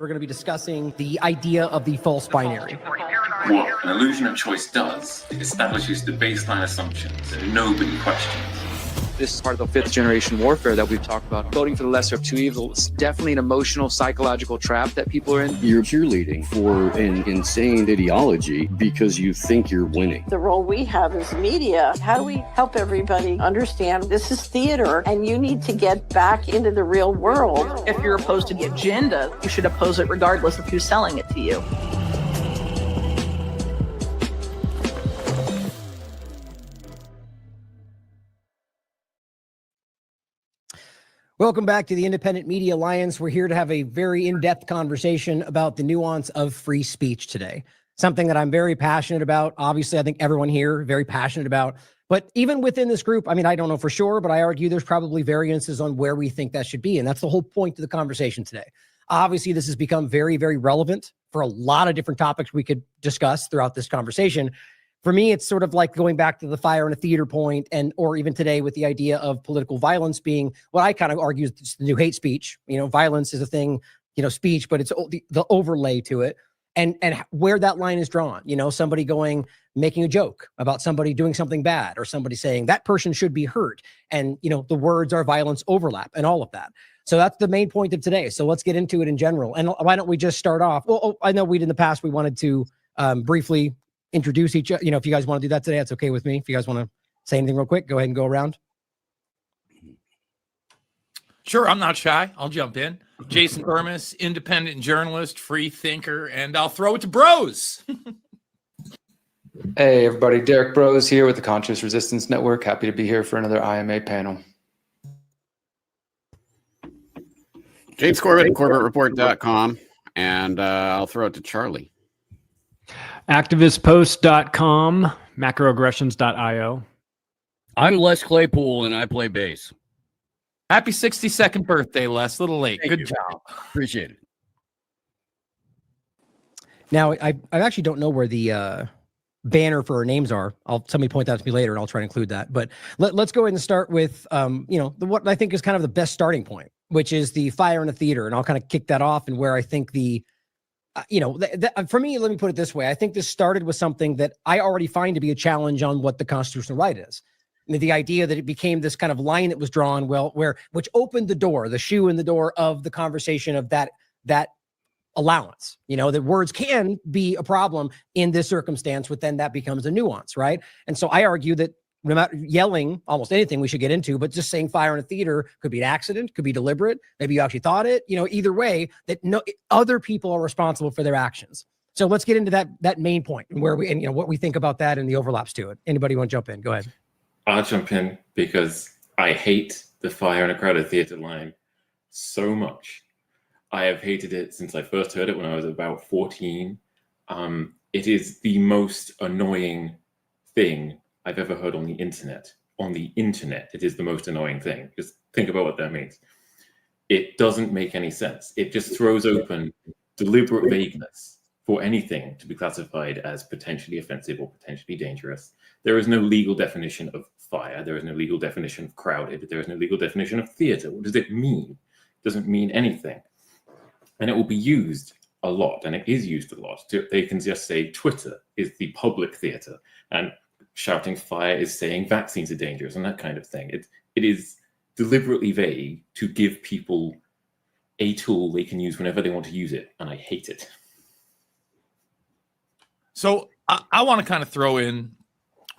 We're going to be discussing the idea of the false binary. What an illusion of choice does, it establishes the baseline assumptions that nobody questions. This is part of the fifth generation warfare that we've talked about. Voting for the lesser of two evils is definitely an emotional, psychological trap that people are in. You're cheerleading for an insane ideology because you think you're winning. The role we have as media, how do we help everybody understand this is theater and you need to get back into the real world? If you're opposed to the agenda, you should oppose it regardless of who's selling it to you. Welcome back to the Independent Media Alliance. We're here to have a very in-depth conversation about the nuance of free speech today. Something that I'm very passionate about. Obviously, I think everyone here very passionate about. But even within this group, I mean, I don't know for sure, but I argue there's probably variances on where we think that should be. And that's the whole point of the conversation today. Obviously, this has become very, very relevant for a lot of different topics we could discuss throughout this conversation. For me, it's sort of like going back to the fire in a theater point, and or even today with the idea of political violence being what I kind of argue is the new hate speech. You know, violence is a thing, you know, speech, but it's the overlay to it, and where that line is drawn. You know, somebody making a joke about somebody doing something bad, or somebody saying that person should be hurt, and you know, the words are violence overlap and all of that. So that's the main point of today. So let's get into it in general. And why don't we just start off? Well, I know in the past we wanted to briefly introduce each other. You know, if you guys want to do that today, that's okay with me. If you guys want to say anything real quick, go ahead and go around. Sure, I'm not shy. I'll jump in. Jason Burmis, independent journalist, free thinker, and I'll throw it to Bros. Hey, everybody. Derek Bros here with the Conscious Resistance Network. Happy to be here for another IMA panel. James Corbett, CorbettReport.com, and I'll throw it to Charlie. Activistpost.com, macroaggressions.io. I'm Les Claypool, and I play bass. Happy 62nd birthday, Les. A little late. Good job. Appreciate it. Now, I actually don't know where the banner for our names are. Somebody point that out to me later, and I'll try to include that. But let's go ahead and start with, you know, what I think is kind of the best starting point, which is the fire in a theater. And I'll kind of kick that off, and where I think you know, for me, let me put it this way. I think this started with something that I already find to be a challenge on what the constitutional right is. And the idea that it became this kind of line that was drawn, which opened the door, the shoe in the door of the conversation of that allowance, you know, that words can be a problem in this circumstance, but then that becomes a nuance, right? And so I argue that no matter yelling almost anything we should get into, but just saying fire in a theater could be an accident, could be deliberate. Maybe you actually thought it, you know, either way, that other people are responsible for their actions. So let's get into that main point and you know, what we think about that and the overlaps to it. Anybody want to jump in? Go ahead. I'll jump in because I hate the fire in a crowded theater line so much. I have hated it since I first heard it when I was about 14. It is the most annoying thing I've ever heard on the internet. On the internet, it is the most annoying thing. Just think about what that means. It doesn't make any sense. It just throws open deliberate vagueness for anything to be classified as potentially offensive or potentially dangerous. There is no legal definition of fire. There is no legal definition of crowded. There is no legal definition of theater. What does it mean? It doesn't mean anything. And it will be used a lot, and it is used a lot. They can just say Twitter is the public theater, and shouting fire is saying vaccines are dangerous and that kind of thing. It is deliberately vague to give people a tool they can use whenever they want to use it, and I hate it. So I want to kind of throw in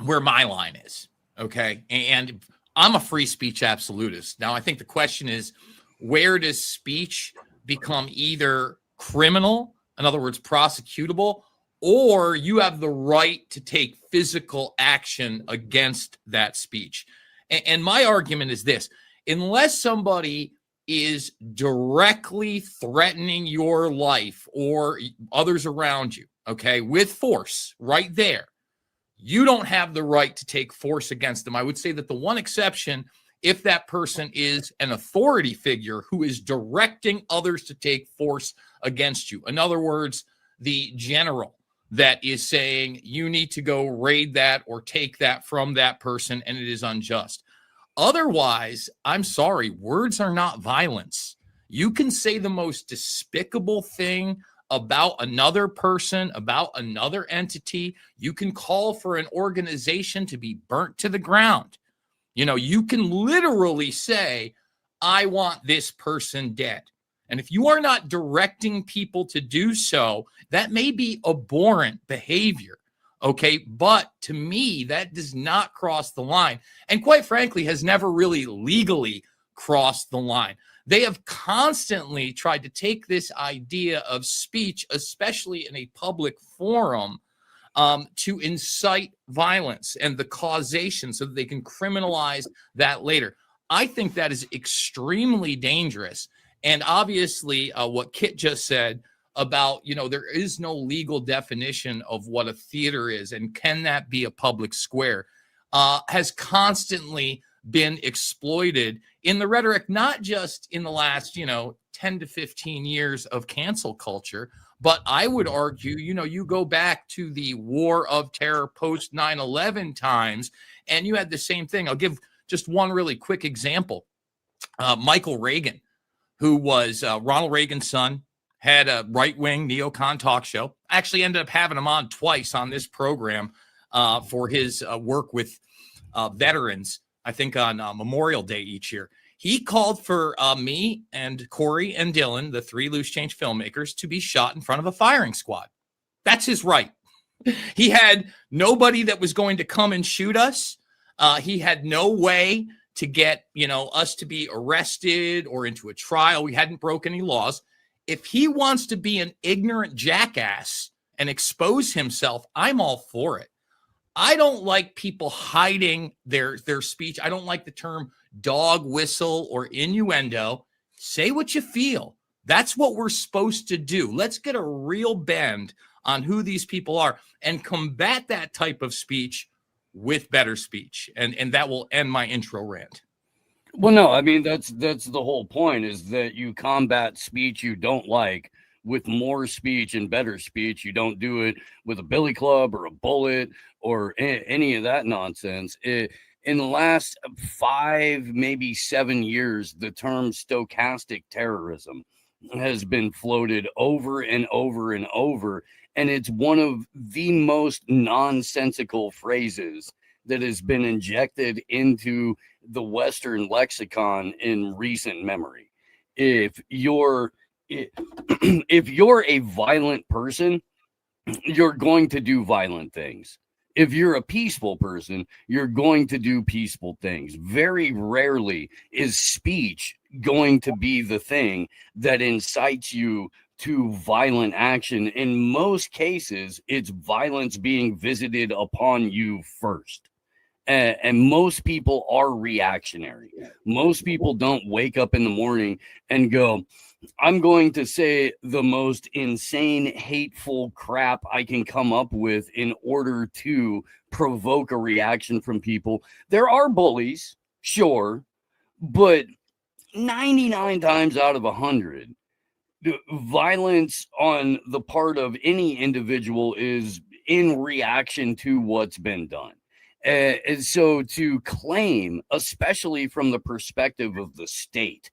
where my line is, okay? And I'm a free speech absolutist. Now, I think the question is, where does speech become either criminal, in other words, prosecutable, or you have the right to take physical action against that speech? And my argument is this: unless somebody is directly threatening your life or others around you, okay, with force right there, you don't have the right to take force against them. I would say that the one exception, if that person is an authority figure who is directing others to take force against you. In other words, the general that is saying you need to go raid that or take that from that person, and it is unjust. Otherwise, I'm sorry, words are not violence. You can say the most despicable thing about another person, about another entity. You can call for an organization to be burnt to the ground. You know, you can literally say, I want this person dead. And if you are not directing people to do so, that may be abhorrent behavior. Okay. But to me, that does not cross the line. And quite frankly, has never really legally crossed the line. They have constantly tried to take this idea of speech, especially in a public forum, to incite violence and the causation so that they can criminalize that later. I think that is extremely dangerous. And obviously, what Kit just said about, you know, there is no legal definition of what a theater is and can that be a public square, has constantly been exploited in the rhetoric, not just in the last, 10 to 15 years of cancel culture, but I would argue, you go back to the war of terror post 9/11 times, and you had the same thing. I'll give just one really quick example. Michael Reagan, who was Ronald Reagan's son, had a right-wing neocon talk show. Actually ended up having him on twice on this program for his work with veterans, I think on Memorial Day each year. He called for me and Corey and Dylan, the 3 Loose Change filmmakers, to be shot in front of a firing squad. That's his right. He had nobody that was going to come and shoot us. He had no way to get, us to be arrested or into a trial. We hadn't broken any laws. If he wants to be an ignorant jackass and expose himself, I'm all for it. I don't like people hiding their speech. I don't like the term dog whistle or innuendo. Say what you feel. That's what we're supposed to do. Let's get a real bend on who these people are and combat that type of speech with better speech. And that will end my intro rant. Well, no, I mean, that's the whole point, is that you combat speech you don't like with more speech and better speech. You don't do it with a billy club or a bullet or any of that nonsense. In the last 5, maybe 7 years, the term stochastic terrorism has been floated over and over and over. And it's one of the most nonsensical phrases that has been injected into the Western lexicon in recent memory. If you're a violent person, you're going to do violent things. If you're a peaceful person, you're going to do peaceful things. Very rarely is speech going to be the thing that incites you to violent action. In most cases, it's violence being visited upon you first. And most people are reactionary. Most people don't wake up in the morning and go, I'm going to say the most insane, hateful crap I can come up with in order to provoke a reaction from people. There are bullies, sure, but 99 times out of 100, violence on the part of any individual is in reaction to what's been done. And so to claim, especially from the perspective of the state,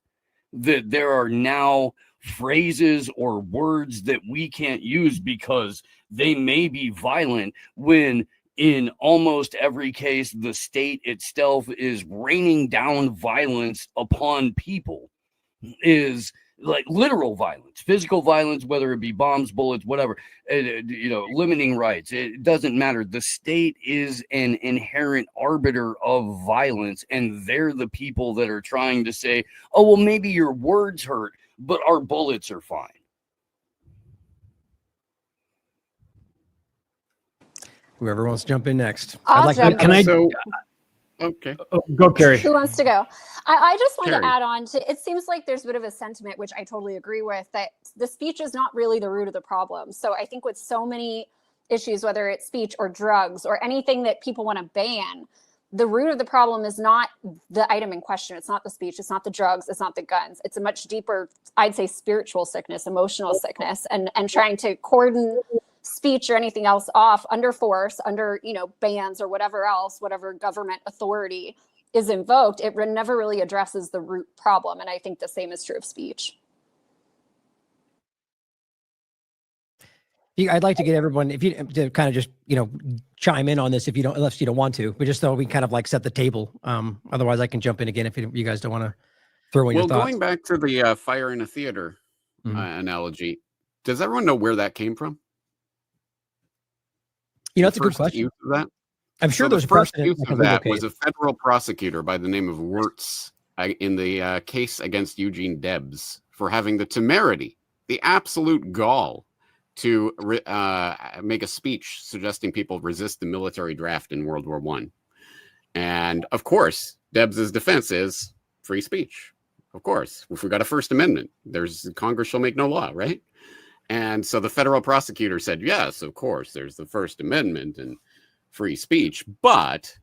that there are now phrases or words that we can't use because they may be violent, when in almost every case, the state itself is raining down violence upon people, is like literal violence, physical violence, whether it be bombs, bullets, whatever, limiting rights. It doesn't matter. The state is an inherent arbiter of violence, and they're the people that are trying to say, oh, well, maybe your words hurt, but our bullets are fine. Whoever wants to jump in next. Okay. Go, Carrie. Who wants to go? I just wanted to add on to, it seems like there's a bit of a sentiment, which I totally agree with, that the speech is not really the root of the problem. So I think with so many issues, whether it's speech or drugs or anything that people want to ban, the root of the problem is not the item in question. It's not the speech. It's not the drugs. It's not the guns. It's a much deeper, I'd say, spiritual sickness, emotional sickness, and trying to cordon speech or anything else off under force, under, bans or whatever else, whatever government authority is invoked. It never really addresses the root problem. And I think the same is true of speech. I'd like to get everyone, if you to kind of just, chime in on this if you don't, unless you don't want to, but just so we kind of like set the table. Otherwise I can jump in again if you guys don't want to throw in your thoughts. Going back to the fire in a theater analogy, does everyone know where that came from? That's a good question. Use of that? I'm sure the there's a first precedent. use of that was a federal prosecutor by the name of Wirtz in the case against Eugene Debs for having the temerity, the absolute gall to make a speech suggesting people resist the military draft in World War I. And of course, Debs's defense is free speech. Of course, if we got a First Amendment, Congress shall make no law, right? And so the federal prosecutor said, yes, of course, there's the First Amendment and free speech. But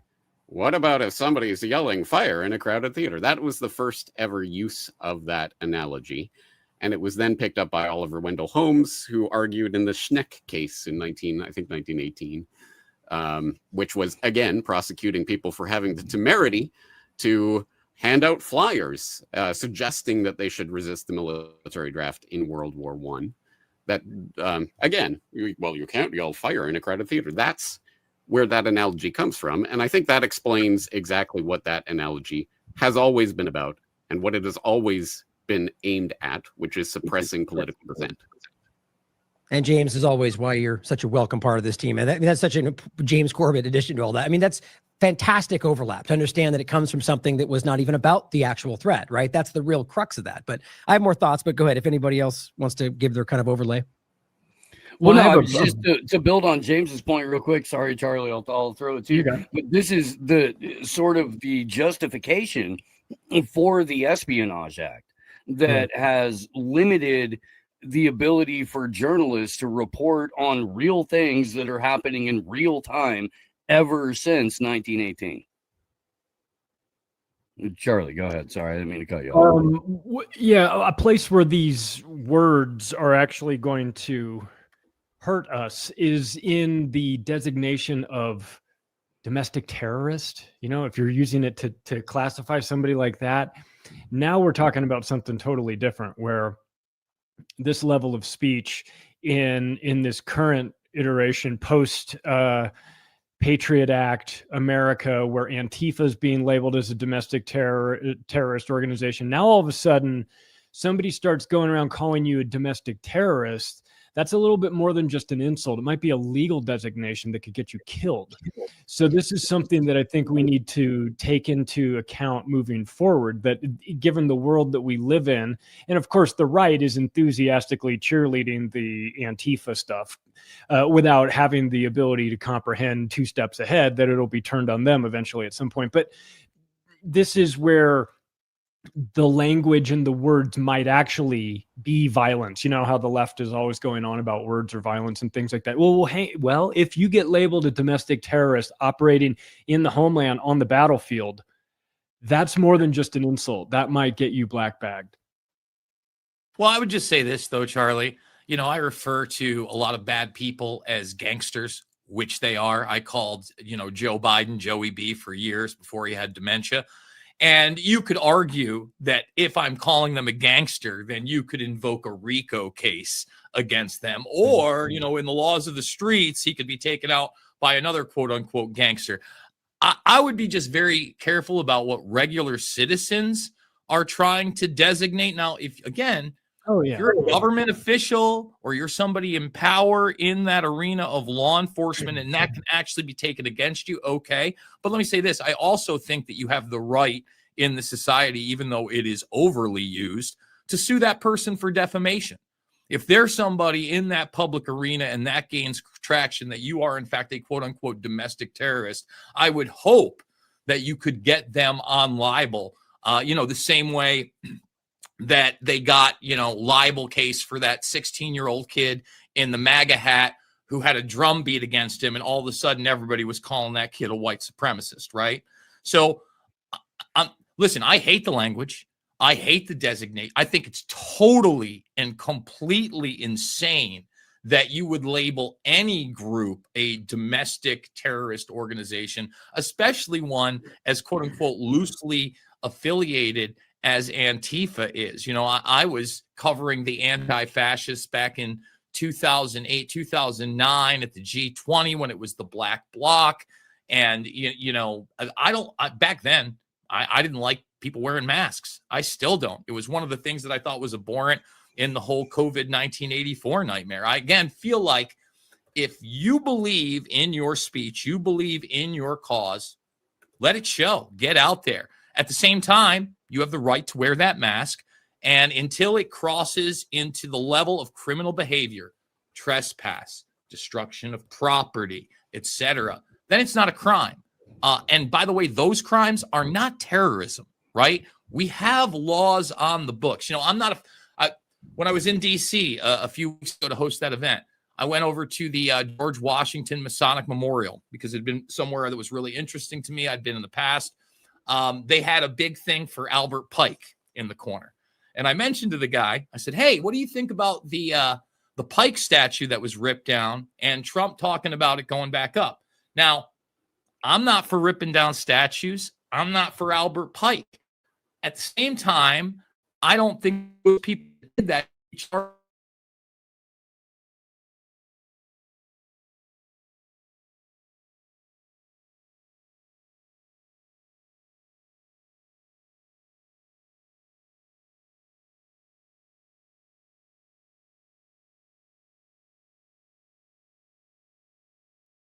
what about if somebody is yelling fire in a crowded theater? That was the first ever use of that analogy. And it was then picked up by Oliver Wendell Holmes, who argued in the Schneck case in 1918, which was, again, prosecuting people for having the temerity to hand out flyers suggesting that they should resist the military draft in World War I. That, again, you can't yell fire in a crowded theater. That's where that analogy comes from. And I think that explains exactly what that analogy has always been about and what it has always been aimed at, which is suppressing political dissent. And James, as always, why you're such a welcome part of this team. And that's such a James Corbett addition to all that. I mean, that's fantastic overlap to understand that it comes from something that was not even about the actual threat, right? That's the real crux of that. But I have more thoughts, but go ahead. If anybody else wants to give their kind of overlay. Well, no, just to build on James's point real quick. Sorry, Charlie, I'll throw it to you. But this is the sort of the justification for the Espionage Act that has limited the ability for journalists to report on real things that are happening in real time ever since 1918. Charlie, go ahead. Sorry, I didn't mean to cut you off. Yeah, a place where these words are actually going to hurt us is in the designation of domestic terrorist. If you're using it to classify somebody like that, now we're talking about something totally different, where this level of speech in this current iteration post Patriot Act America, where Antifa is being labeled as a domestic terrorist organization. Now all of a sudden somebody starts going around calling you a domestic terrorist. That's a little bit more than just an insult. It might be a legal designation that could get you killed. So this is something that I think we need to take into account moving forward, that given the world that we live in, and of course the right is enthusiastically cheerleading the Antifa stuff without having the ability to comprehend 2 steps ahead that it'll be turned on them eventually at some point. But this is where the language and the words might actually be violence. You know how the left is always going on about words or violence and things like that. Well, if you get labeled a domestic terrorist operating in the homeland on the battlefield, that's more than just an insult. That might get you black bagged. Well, I would just say this though, Charlie. I refer to a lot of bad people as gangsters, which they are. I called, Joe Biden, Joey B, for years before he had dementia. And you could argue that if I'm calling them a gangster, then you could invoke a RICO case against them. Or, in the laws of the streets, he could be taken out by another quote unquote gangster. I would be just very careful about what regular citizens are trying to designate. Now, if you're a government official or you're somebody in power in that arena of law enforcement, and that can actually be taken against you, okay. But let me say this. I also think that you have the right in the society, even though it is overly used, to sue that person for defamation. If there's somebody in that public arena and that gains traction that you are, in fact, a quote unquote domestic terrorist, I would hope that you could get them on libel, the same way that they got, libel case for that 16-year-old kid in the MAGA hat who had a drum beat against him, and all of a sudden everybody was calling that kid a white supremacist, right? So, listen, I hate the language. I hate the designate. I think it's totally and completely insane that you would label any group a domestic terrorist organization, especially one as quote unquote loosely affiliated as Antifa is. I was covering the anti-fascists back in 2008, 2009 at the G20 when it was the black bloc. And, back then, I didn't like people wearing masks. I still don't. It was one of the things that I thought was abhorrent in the whole COVID 1984 nightmare. I, again, feel like if you believe in your speech, you believe in your cause, let it show. Get out there. At the same time, you have the right to wear that mask. And until it crosses into the level of criminal behavior, trespass, destruction of property, etc., then it's not a crime. And by the way, those crimes are not terrorism, right? We have laws on the books. When I was in D.C. A few weeks ago to host that event, I went over to the George Washington Masonic Memorial because it had been somewhere that was really interesting to me. I'd been in the past. They had a big thing for Albert Pike in the corner. And I mentioned to the guy, I said, hey, what do you think about the Pike statue that was ripped down and Trump talking about it going back up? Now, I'm not for ripping down statues. I'm not for Albert Pike. At the same time, I don't think people did that.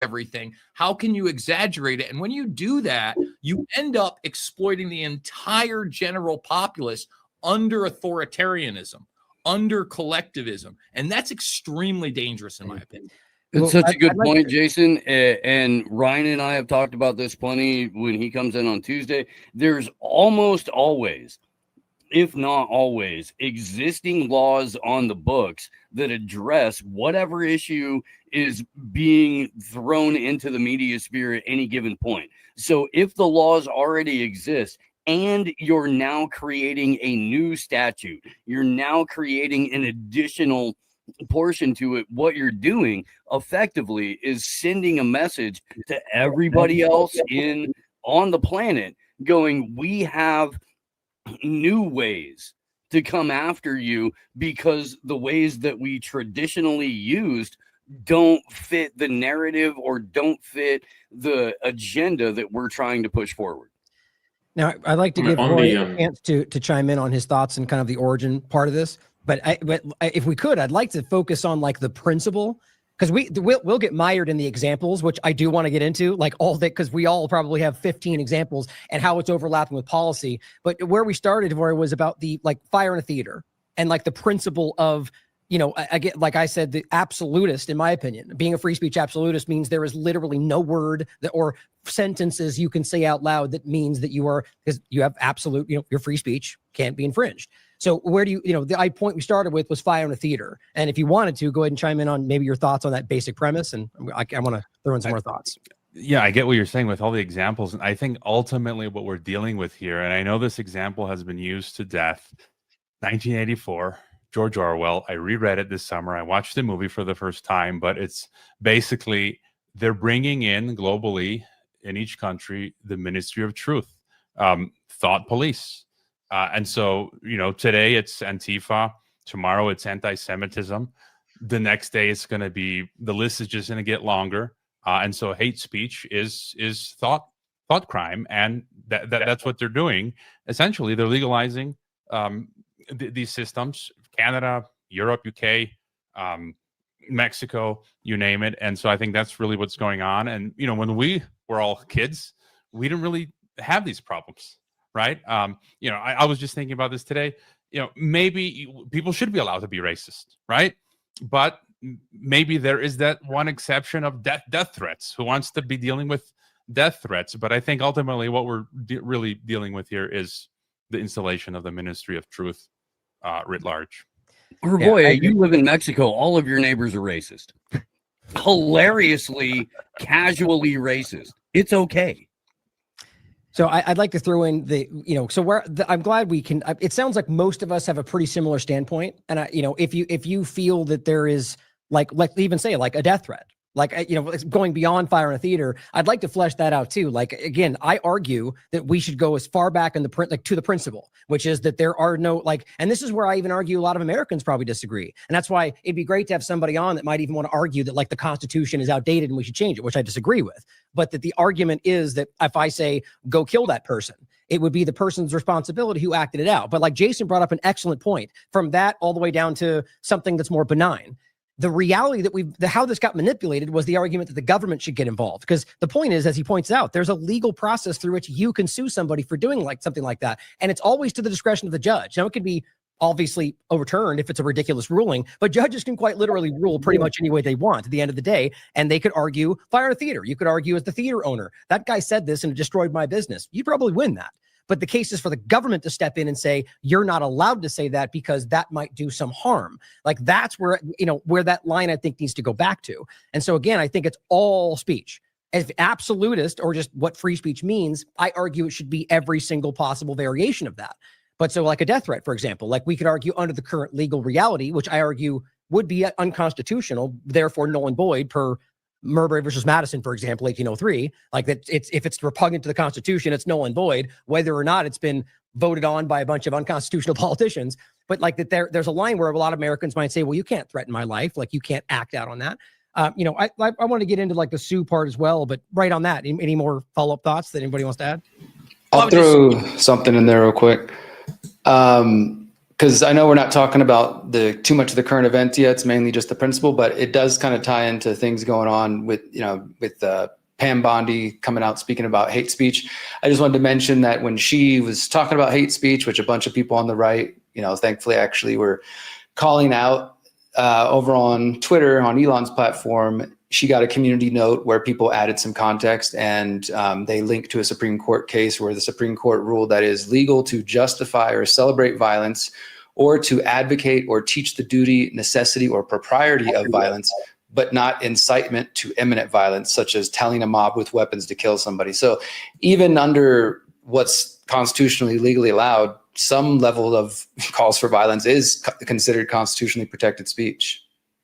Everything. How can you exaggerate it? And when you do that, you end up exploiting the entire general populace under authoritarianism, under collectivism. And that's extremely dangerous, in my opinion. It's such a good point, Jason. And Ryan and I have talked about this plenty when he comes in on Tuesday. There's almost always, if not always, existing laws on the books that address whatever issue is being thrown into the media sphere at any given point. So if the laws already exist and you're now creating a new statute, you're now creating an additional portion to it, what you're doing effectively is sending a message to everybody else on the planet going, we have new ways to come after you because the ways that we traditionally used don't fit the narrative or don't fit the agenda that we're trying to push forward. Now, I'd like to give Roy a chance to chime in on his thoughts and kind of the origin part of this. But if we could, I'd like to focus on like the principle, because we'll get mired in the examples, which I do want to get into, like all that, because we all probably have 15 examples and how it's overlapping with policy. But where we started, where it was about the like fire in a theater and like the principle of, again, like I said, the absolutist, in my opinion, being a free speech absolutist means there is literally no word or sentences you can say out loud that means that you are, because you have absolute, your free speech can't be infringed. So where do the point we started with was fire in a theater. And if you wanted to, go ahead and chime in on maybe your thoughts on that basic premise. And I want to throw in some more thoughts. Yeah, I get what you're saying with all the examples. And I think ultimately what we're dealing with here, and I know this example has been used to death, 1984, George Orwell. I reread it this summer. I watched the movie for the first time, but it's basically they're bringing in globally in each country the Ministry of Truth, thought police. And so, today it's Antifa, tomorrow it's anti-Semitism. The next day it's going to be, the list is just going to get longer. And so hate speech is thought crime. And that's what they're doing. Essentially, they're legalizing these systems, Canada, Europe, UK, Mexico, you name it. And so I think that's really what's going on. And, when we were all kids, we didn't really have these problems. Right. I was just thinking about this today. Maybe people should be allowed to be racist. Right. But maybe there is that one exception of death threats. Who wants to be dealing with death threats? But I think ultimately what we're really dealing with here is the installation of the Ministry of Truth writ large. Boy, you live in Mexico. All of your neighbors are racist. Hilariously, casually racist. It's okay. So I'd like to throw in I'm glad we can. It sounds like most of us have a pretty similar standpoint, and if you feel that there is like even say like a death threat, Like, you know, going beyond fire in a theater, I'd like to flesh that out too. Like, again, I argue that we should go as far back in the print, like to the principle, which is that there are no, like, and this is where I even argue a lot of Americans probably disagree. And that's why it'd be great to have somebody on that might even want to argue that like the Constitution is outdated and we should change it, which I disagree with. But that the argument is that if I say, go kill that person, it would be the person's responsibility who acted it out. But like Jason brought up an excellent point, from that all the way down to something that's more benign. The reality that how this got manipulated was the argument that the government should get involved. Because the point is, as he points out, there's a legal process through which you can sue somebody for doing like something like that. And it's always to the discretion of the judge. Now, it could be obviously overturned if it's a ridiculous ruling, but judges can quite literally rule pretty much any way they want at the end of the day. And they could argue fire in a theater. You could argue as the theater owner, that guy said this and it destroyed my business. You probably win that. But the case is for the government to step in and say, you're not allowed to say that because that might do some harm. Like that's where, you know, where that line I think needs to go back to. And so again, I think it's all speech. As absolutist or just what free speech means, I argue it should be every single possible variation of that. But so like a death threat, for example, like we could argue under the current legal reality, which I argue would be unconstitutional, therefore null and void per Marbury versus Madison, for example, 1803, like that if it's repugnant to the Constitution, it's null and void, whether or not it's been voted on by a bunch of unconstitutional politicians. But like that there's a line where a lot of Americans might say, well, you can't threaten my life. Like you can't act out on that. You know, I want to get into like the sue part as well, but right on that, any more follow-up thoughts that anybody wants to add? I'll throw something in there real quick. Because I know we're not talking about too much of the current event yet. It's mainly just the principle, but it does kind of tie into things going on with, you know, with Pam Bondi coming out speaking about hate speech. I just wanted to mention that when she was talking about hate speech, which a bunch of people on the right, you know, thankfully actually were calling out over on Twitter, on Elon's platform, she got a community note where people added some context and they linked to a Supreme Court case where the Supreme Court ruled that it is legal to justify or celebrate violence or to advocate or teach the duty, necessity, or propriety of violence, but not incitement to imminent violence, such as telling a mob with weapons to kill somebody. So even under what's constitutionally legally allowed, some level of calls for violence is considered constitutionally protected speech.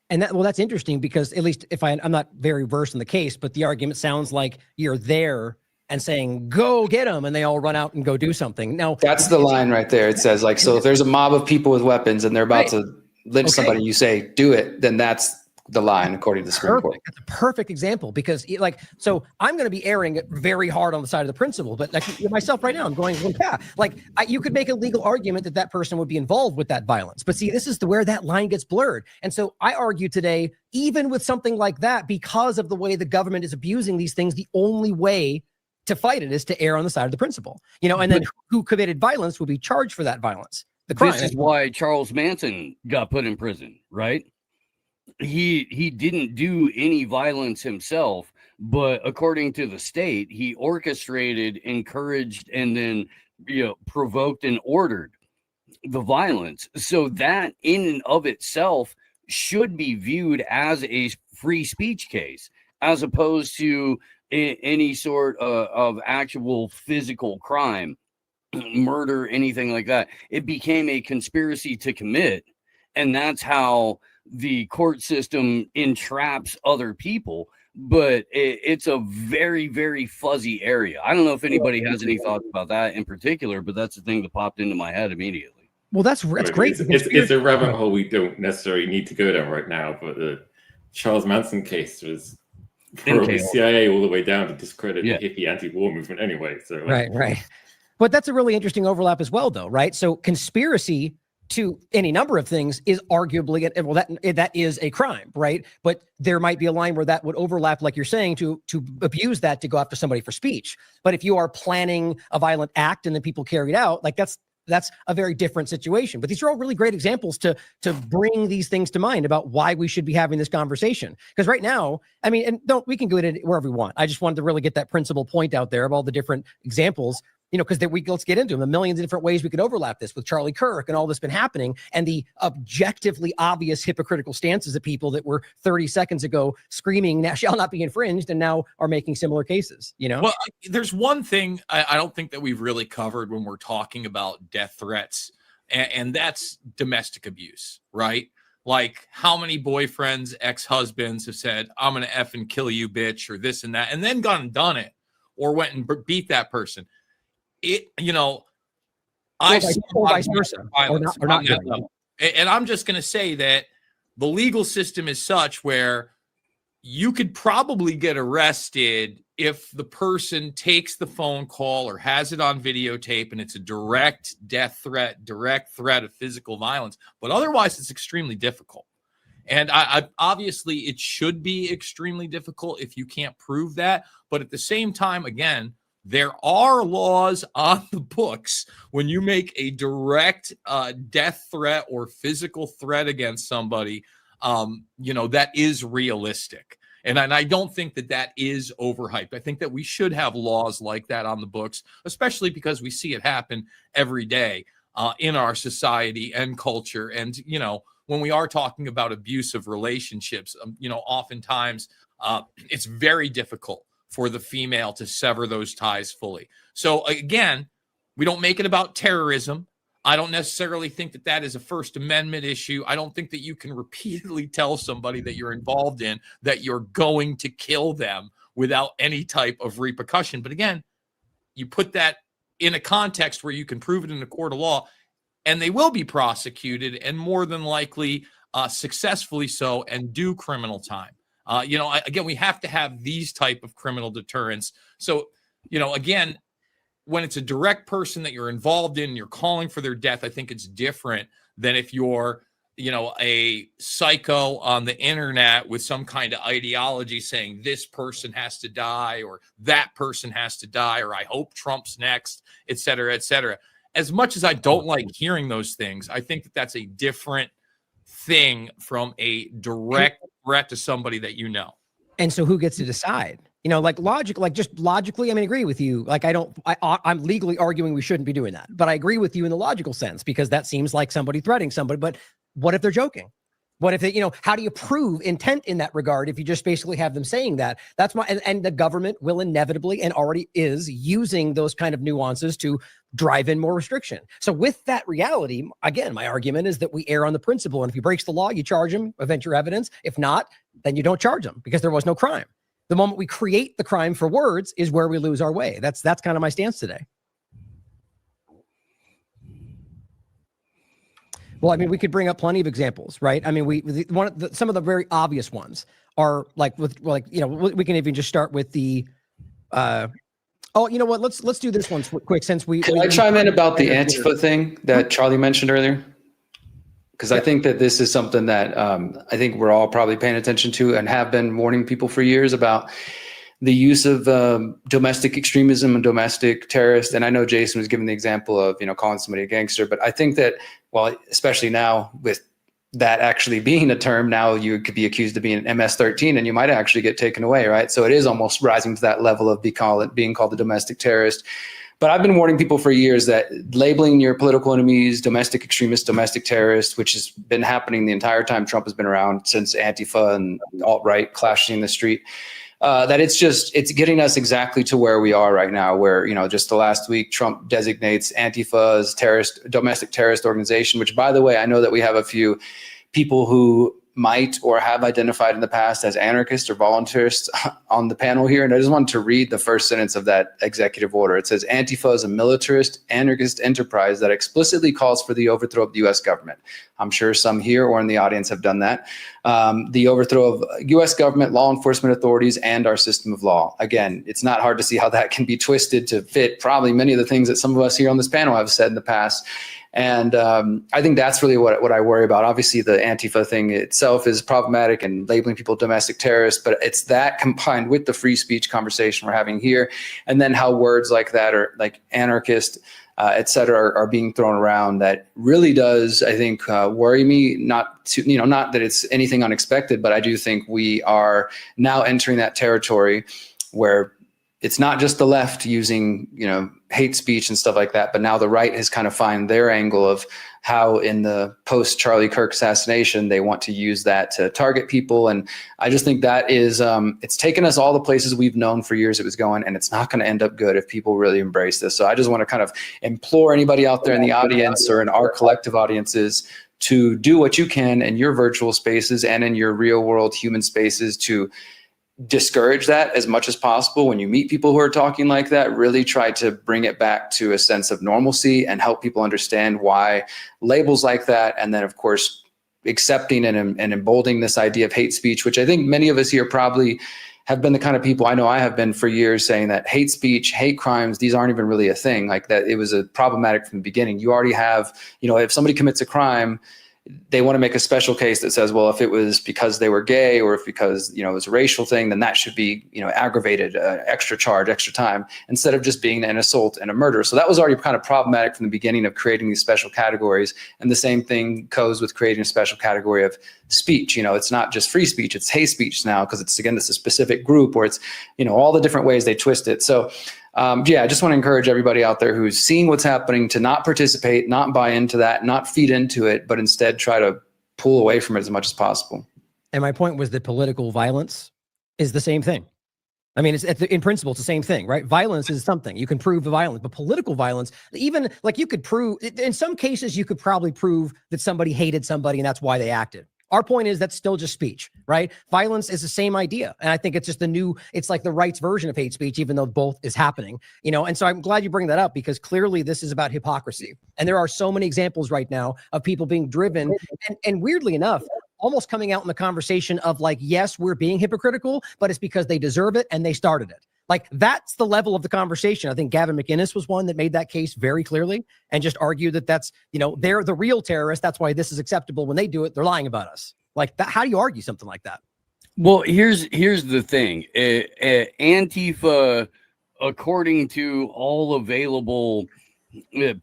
And that's interesting because at least if I'm not very versed in the case, but the argument sounds like you're there and saying, go get them. And they all run out and go do something. Now that's the line right there. It says like, so if there's a mob of people with weapons and they're about to lynch somebody, you say, do it. Then that's the line according to the Supreme Court. That's a perfect example because like, so I'm going to be erring very hard on the side of the principle, but like myself right now, I'm going, well, yeah, like you could make a legal argument that that person would be involved with that violence. But see, this is where that line gets blurred. And so I argue today, even with something like that, because of the way the government is abusing these things, the only way to fight it is to err on the side of the principle, you know, and then who committed violence will be charged for that violence. The crime. This is why Charles Manson got put in prison, right? He didn't do any violence himself, but according to the state, he orchestrated, encouraged, and then, you know, provoked and ordered the violence. So that in and of itself should be viewed as a free speech case, as opposed to any sort of actual physical crime, murder, anything like that. It became a conspiracy to commit, and that's how the court system entraps other people. But it's a very, very fuzzy area. I don't know if anybody has any thoughts about that in particular, but that's the thing that popped into my head immediately. Well, that's great. It's a rabbit hole we don't necessarily need to go down right now, but the Charles Manson case was probably CIA all the way down to discredit the hippie anti-war movement anyway. So right. But that's a really interesting overlap as well, though, right? So conspiracy to any number of things is arguably, well, that is a crime, right? But there might be a line where that would overlap, like you're saying, to abuse that to go after somebody for speech. But if you are planning a violent act and then people carry it out, like that's a very different situation. But these are all really great examples to bring these things to mind about why we should be having this conversation. Because right now, I mean, and we can go to wherever we want. I just wanted to really get that principal point out there of all the different examples, you know, because let's get into them. The millions of different ways we could overlap this with Charlie Kirk and all this been happening, and the objectively obvious hypocritical stances of people that were 30 seconds ago screaming "Now shall not be infringed" and now are making similar cases. You know, well, there's one thing I don't think that we've really covered when we're talking about death threats, and that's domestic abuse, right? like how many boyfriends, ex-husbands have said, I'm going to effing kill you, bitch, or this and that, and then gone and done it, or went and beat that person. It, you know, I've seen vice versa, violence or not on that level. And I'm just going to say that the legal system is such where you could probably get arrested if the person takes the phone call or has it on videotape and it's a direct death threat, direct threat of physical violence. But otherwise, it's extremely difficult. And I obviously, it should be extremely difficult if you can't prove that. But at the same time, again, there are laws on the books when you make a direct death threat or physical threat against somebody, you know, that is realistic. And I don't think that that is overhyped. I think that we should have laws like that on the books, especially because we see it happen every day in our society and culture. And, you know, when we are talking about abusive relationships, you know, oftentimes it's very difficult for the female to sever those ties fully. So again, we don't make it about terrorism. I don't necessarily think that that is a First Amendment issue. I don't think that you can repeatedly tell somebody that you're involved in that you're going to kill them without any type of repercussion. But again, you put that in a context where you can prove it in a court of law, and they will be prosecuted, and more than likely successfully so, and do criminal time. You know, again, we have to have these type of criminal deterrents. So, you know, again, when it's a direct person that you're involved in, you're calling for their death, I think it's different than if you're, you know, a psycho on the internet with some kind of ideology saying this person has to die or that person has to die or I hope Trump's next, et cetera, et cetera. As much as I don't like hearing those things, I think that that's a different thing from a direct threat to somebody that you know. And so who gets to decide? You know, like just logically, I mean, I agree with you. Like, I'm legally arguing we shouldn't be doing that, but I agree with you in the logical sense, because that seems like somebody threatening somebody. But what if they're joking? What if they, you know, how do you prove intent in that regard if you just basically have them saying that? That's my, and the government will inevitably and already is using those kind of nuances to drive in more restriction. So with that reality, again, my argument is that we err on the principle. And if he breaks the law, you charge him, event your evidence. If not, then you don't charge him because there was no crime. The moment we create the crime for words is where we lose our way. That's kind of my stance today. Well, I mean, we could bring up plenty of examples, right? I mean, some of the very obvious ones are like you know, we can even just start with the. Oh, you know what? Let's do this one quick since we. Can I chime in about the Antifa thing that Charlie mentioned earlier? Because I think that this is something that I think we're all probably paying attention to and have been warning people for years about the use of domestic extremism and domestic terrorists. And I know Jason was giving the example of, you know, calling somebody a gangster, but I think that, well, especially now with that actually being a term, now you could be accused of being an MS-13 and you might actually get taken away, right? So it is almost rising to that level of being called a domestic terrorist. But I've been warning people for years that labeling your political enemies domestic extremists, domestic terrorists, which has been happening the entire time Trump has been around, since Antifa and alt-right clashing in the street, that it's getting us exactly to where we are right now, where, you know, just the last week, Trump designates Antifa as domestic terrorist organization, which, by the way, I know that we have a few people who might or have identified in the past as anarchists or voluntarists on the panel here. And I just wanted to read the first sentence of that executive order. It says, Antifa is a militarist, anarchist enterprise that explicitly calls for the overthrow of the U.S. government. I'm sure some here or in the audience have done that. The overthrow of U.S. government, law enforcement authorities, and our system of law. Again, it's not hard to see how that can be twisted to fit probably many of the things that some of us here on this panel have said in the past. And I think that's really what I worry about. Obviously, the Antifa thing itself is problematic and labeling people domestic terrorists, but it's that combined with the free speech conversation we're having here, and then how words like that are like anarchist, et cetera, are being thrown around that really does, I think, worry me. Not that it's anything unexpected, but I do think we are now entering that territory where it's not just the left using, you know, hate speech and stuff like that, but now the right has kind of find their angle of how in the post Charlie Kirk assassination, they want to use that to target people. And I just think that is, it's taken us all the places we've known for years it was going, and it's not going to end up good if people really embrace this. So I just want to kind of implore anybody out there in the audience or in our collective audiences to do what you can in your virtual spaces and in your real world human spaces to discourage that as much as possible. When you meet people who are talking like that, really try to bring it back to a sense of normalcy and help people understand why labels like that. And then, of course, accepting and emboldening this idea of hate speech, which I think many of us here probably have been the kind of people, I know I have been for years, saying that hate speech, hate crimes, these aren't even really a thing. Like that, it was a problematic from the beginning. You already have, if somebody commits a crime, they want to make a special case that says, well, if it was because they were gay or if because, it was a racial thing, then that should be, aggravated, extra charge, extra time, instead of just being an assault and a murder. So that was already kind of problematic from the beginning of creating these special categories. And the same thing goes with creating a special category of speech. It's not just free speech, it's hate speech now, because it's, again, this is a specific group, or it's, all the different ways they twist it. So I just want to encourage everybody out there who's seeing what's happening to not participate, not buy into that, not feed into it, but instead try to pull away from it as much as possible. And my point was that political violence is the same thing. I mean, in principle, it's the same thing, right? Violence is something. You can prove the violence, but political violence, even like you could prove, in some cases, you could probably prove that somebody hated somebody and that's why they acted. Our point is that's still just speech, right? Violence is the same idea. And I think it's just it's like the right's version of hate speech, even though both is happening, And so I'm glad you bring that up, because clearly this is about hypocrisy. And there are so many examples right now of people being driven and weirdly enough, almost coming out in the conversation of like, yes, we're being hypocritical, but it's because they deserve it and they started it. Like, that's the level of the conversation. I think Gavin McInnes was one that made that case very clearly and just argued that that's, they're the real terrorists. That's why this is acceptable. When they do it, they're lying about us. Like that. How do you argue something like that? Well, here's the thing. Antifa, according to all available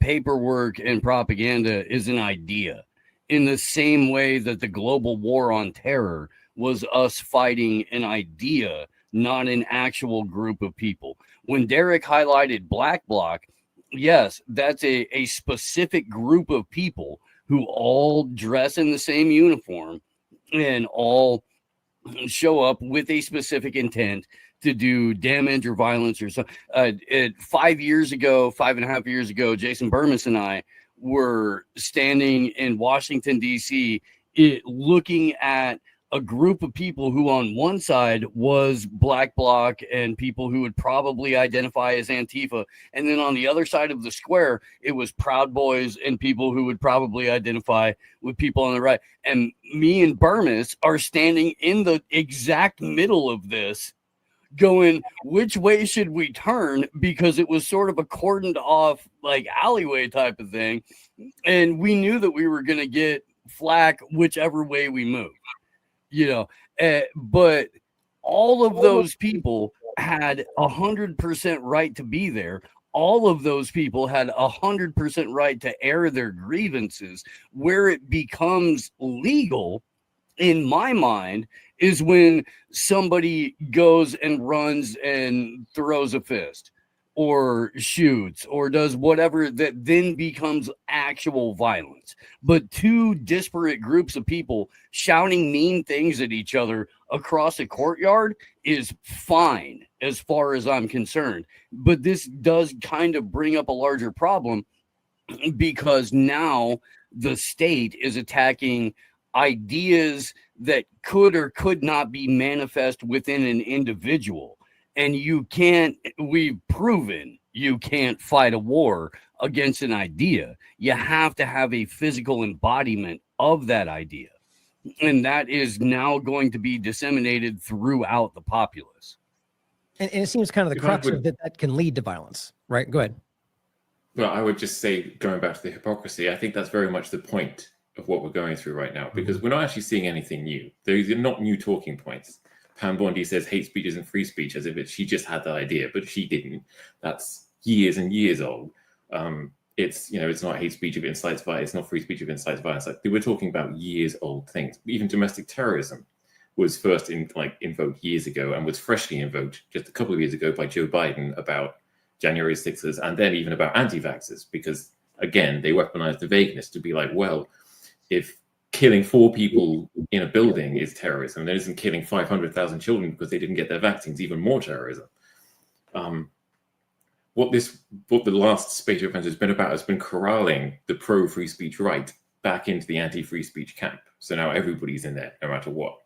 paperwork and propaganda, is an idea, in the same way that the global war on terror was us fighting an idea, not an actual group of people. When Derek highlighted Black Bloc, yes, that's a specific group of people who all dress in the same uniform and all show up with a specific intent to do damage or violence or something. 5.5 years ago, Jason Burmis and I were standing in Washington, D.C., looking at a group of people who on one side was Black Bloc and people who would probably identify as Antifa. And then on the other side of the square, it was Proud Boys and people who would probably identify with people on the right. And me and Burmis are standing in the exact middle of this, going, which way should we turn? Because it was sort of a cordoned off like alleyway type of thing. And we knew that we were going to get flack whichever way we moved. But all of those people had 100% right to be there. All of those people had 100% right to air their grievances. Where it becomes legal, in my mind, is when somebody goes and runs and throws a fist or shoots or does whatever that then becomes actual violence. But two disparate groups of people shouting mean things at each other across a courtyard is fine as far as I'm concerned. But this does kind of bring up a larger problem, because now the state is attacking ideas that could or could not be manifest within an individual. And we've proven you can't fight a war against an idea. You have to have a physical embodiment of that idea. And that is now going to be disseminated throughout the populace. And it seems kind of the crux of that can lead to violence, right? Go ahead. Well, I would just say, going back to the hypocrisy, I think that's very much the point of what we're going through right now, because we're not actually seeing anything new. These are not new talking points. Pam Bondi says hate speech isn't free speech, as if she just had the idea, but she didn't. That's years and years old. It's not hate speech if it incites violence. It's not free speech if it incites violence. Like, we're talking about years old things. Even domestic terrorism was first invoked years ago and was freshly invoked just a couple of years ago by Joe Biden about January 6th, and then even about anti-vaxxers, because again, they weaponized the vagueness to be like, well, if killing 4 people in a building is terrorism, then isn't killing 500,000 children because they didn't get their vaccines even more terrorism? What the last spate of events has been about has been corralling the pro-free speech right back into the anti-free speech camp. So now everybody's in there, no matter what.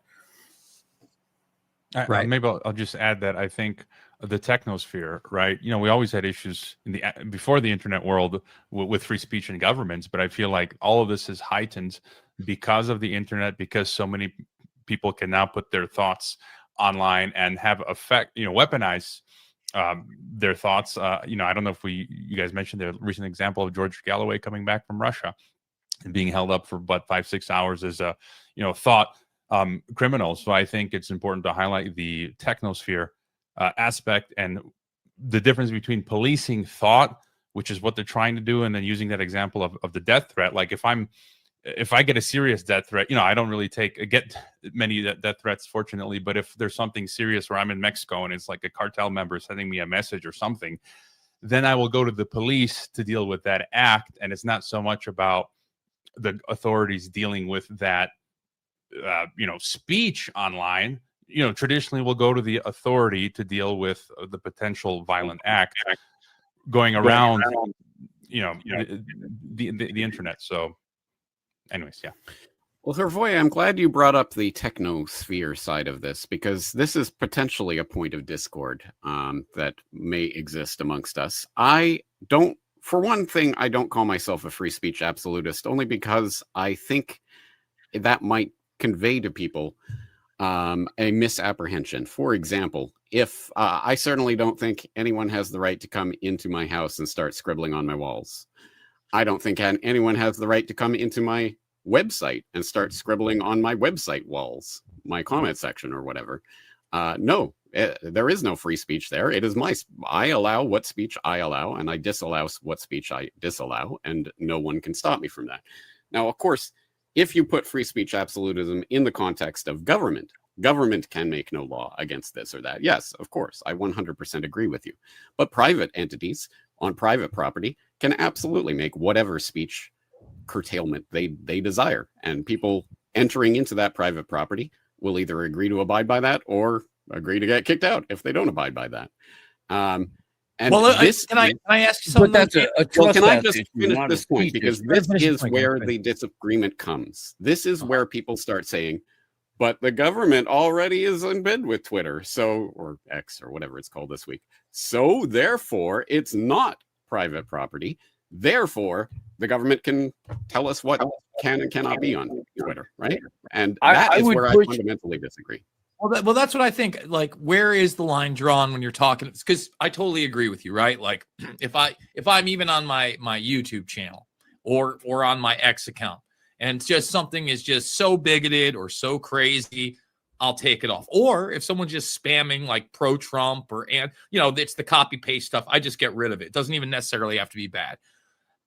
Right. Maybe I'll just add that I think the technosphere, right? You know, we always had issues in the before the internet world with free speech and governments, but I feel like all of this is heightened because of the internet, because so many people can now put their thoughts online and have effect, you know, weaponize their thoughts. You know, I don't know if you guys mentioned the recent example of George Galloway coming back from Russia and being held up for about 5-6 hours as a, you know, thought criminal. So I think it's important to highlight the technosphere aspect and the difference between policing thought, which is what they're trying to do, and then using that example of the death threat. Like if I get a serious death threat, you know, I don't really get many death threats, fortunately, but if there's something serious where I'm in Mexico and it's like a cartel member sending me a message or something, then I will go to the police to deal with that act. And it's not so much about the authorities dealing with that, you know, speech online. You know, traditionally we'll go to the authority to deal with the potential violent act going around, you know, the internet. So anyways, yeah. Well, Hervoy, I'm glad you brought up the technosphere side of this, because this is potentially a point of discord that may exist amongst us. For one thing, I don't call myself a free speech absolutist, only because I think that might convey to people a misapprehension. For example, if I certainly don't think anyone has the right to come into my house and start scribbling on my walls. I don't think anyone has the right to come into my website and start scribbling on my website walls, my comment section or whatever. No, there is no free speech there. It is I allow what speech I allow, and I disallow what speech I disallow, and no one can stop me from that. Now, of course, if you put free speech absolutism in the context of government can make no law against this or that. Yes, of course, I 100% agree with you. But private entities on private property can absolutely make whatever speech curtailment they desire. And people entering into that private property will either agree to abide by that or agree to get kicked out if they don't abide by that. And well, can I ask you something? But that's a trust. Can I just finish this point? Because this is where the disagreement comes. This is where people start saying, but the government already is in bed with Twitter, so, or X or whatever it's called this week. So therefore, it's not private property. Therefore, the government can tell us what can and cannot be on Twitter, right? And that is where I fundamentally disagree. Well, that's what I think. Like, where is the line drawn when you're talking? Because I totally agree with you, right? Like, if I'm even on my YouTube channel or on my X account, and it's just something is just so bigoted or so crazy, I'll take it off. Or if someone's just spamming like pro-Trump and you know, it's the copy paste stuff, I just get rid of it. It doesn't even necessarily have to be bad.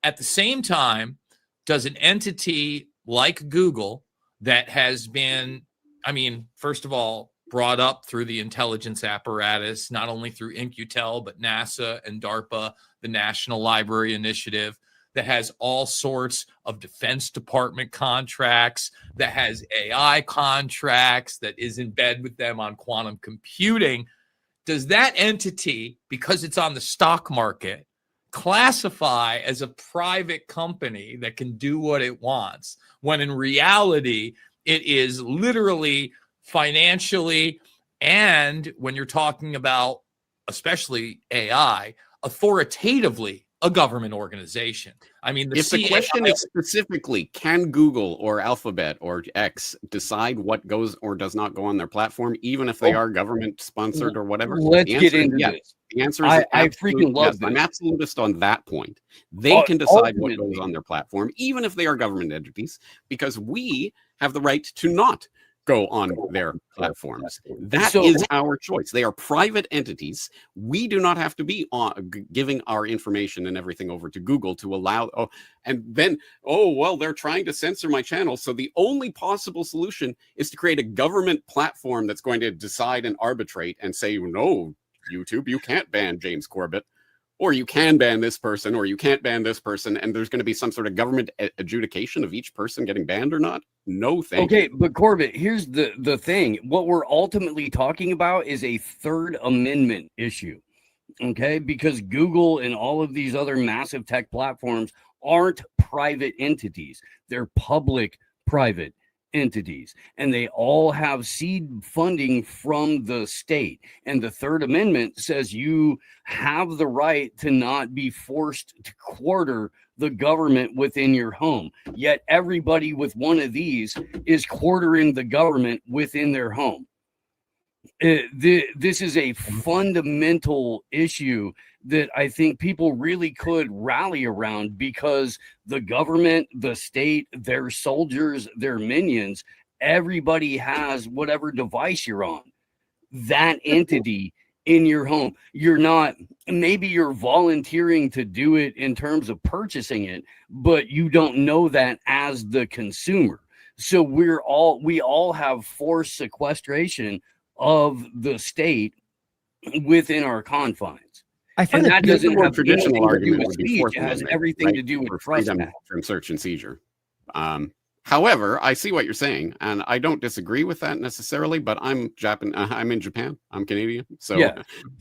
At the same time, does an entity like Google that has been, I mean, first of all, brought up through the intelligence apparatus, not only through InQtel, but NASA and DARPA, the National Library Initiative, that has all sorts of Defense Department contracts, that has AI contracts, that is in bed with them on quantum computing. Does that entity, because it's on the stock market, classify as a private company that can do what it wants, when in reality, it is literally financially, and when you're talking about, especially AI, authoritatively, a government organization? I mean, the question is specifically, can Google or Alphabet or X decide what goes or does not go on their platform, even if they are government sponsored or whatever? Let's get into this. The answer is I freaking love this. I'm absolutist on that point. They can decide what goes on their platform, even if they are government entities, because we have the right to not go on their platforms. That is our choice. They are private entities. We do not have to be giving our information and everything over to Google to allow, well, they're trying to censor my channel. So the only possible solution is to create a government platform that's going to decide and arbitrate and say, no, YouTube, you can't ban James Corbett, or you can ban this person, or you can't ban this person, and there's going to be some sort of government adjudication of each person getting banned or not. No, thank you. Okay, but Corbett, here's the thing. What we're ultimately talking about is a Third Amendment issue, okay? Because Google and all of these other massive tech platforms aren't private entities. They're public private entities, and they all have seed funding from the state. And the Third Amendment says you have the right to not be forced to quarter the government within your home. Yet everybody with one of these is quartering the government within their home. This is a fundamental issue that I think people really could rally around, because the government, the state, their soldiers, their minions, everybody has whatever device you're on, that entity in your home. You're not, maybe you're volunteering to do it in terms of purchasing it, but you don't know that as the consumer. So we all have forced sequestration of the state within our confines. I find and that doesn't have traditional argument with speech. It has everything to do with freedom from search and seizure. However, I see what you're saying, and I don't disagree with that necessarily. But I'm in Japan. I'm Canadian, so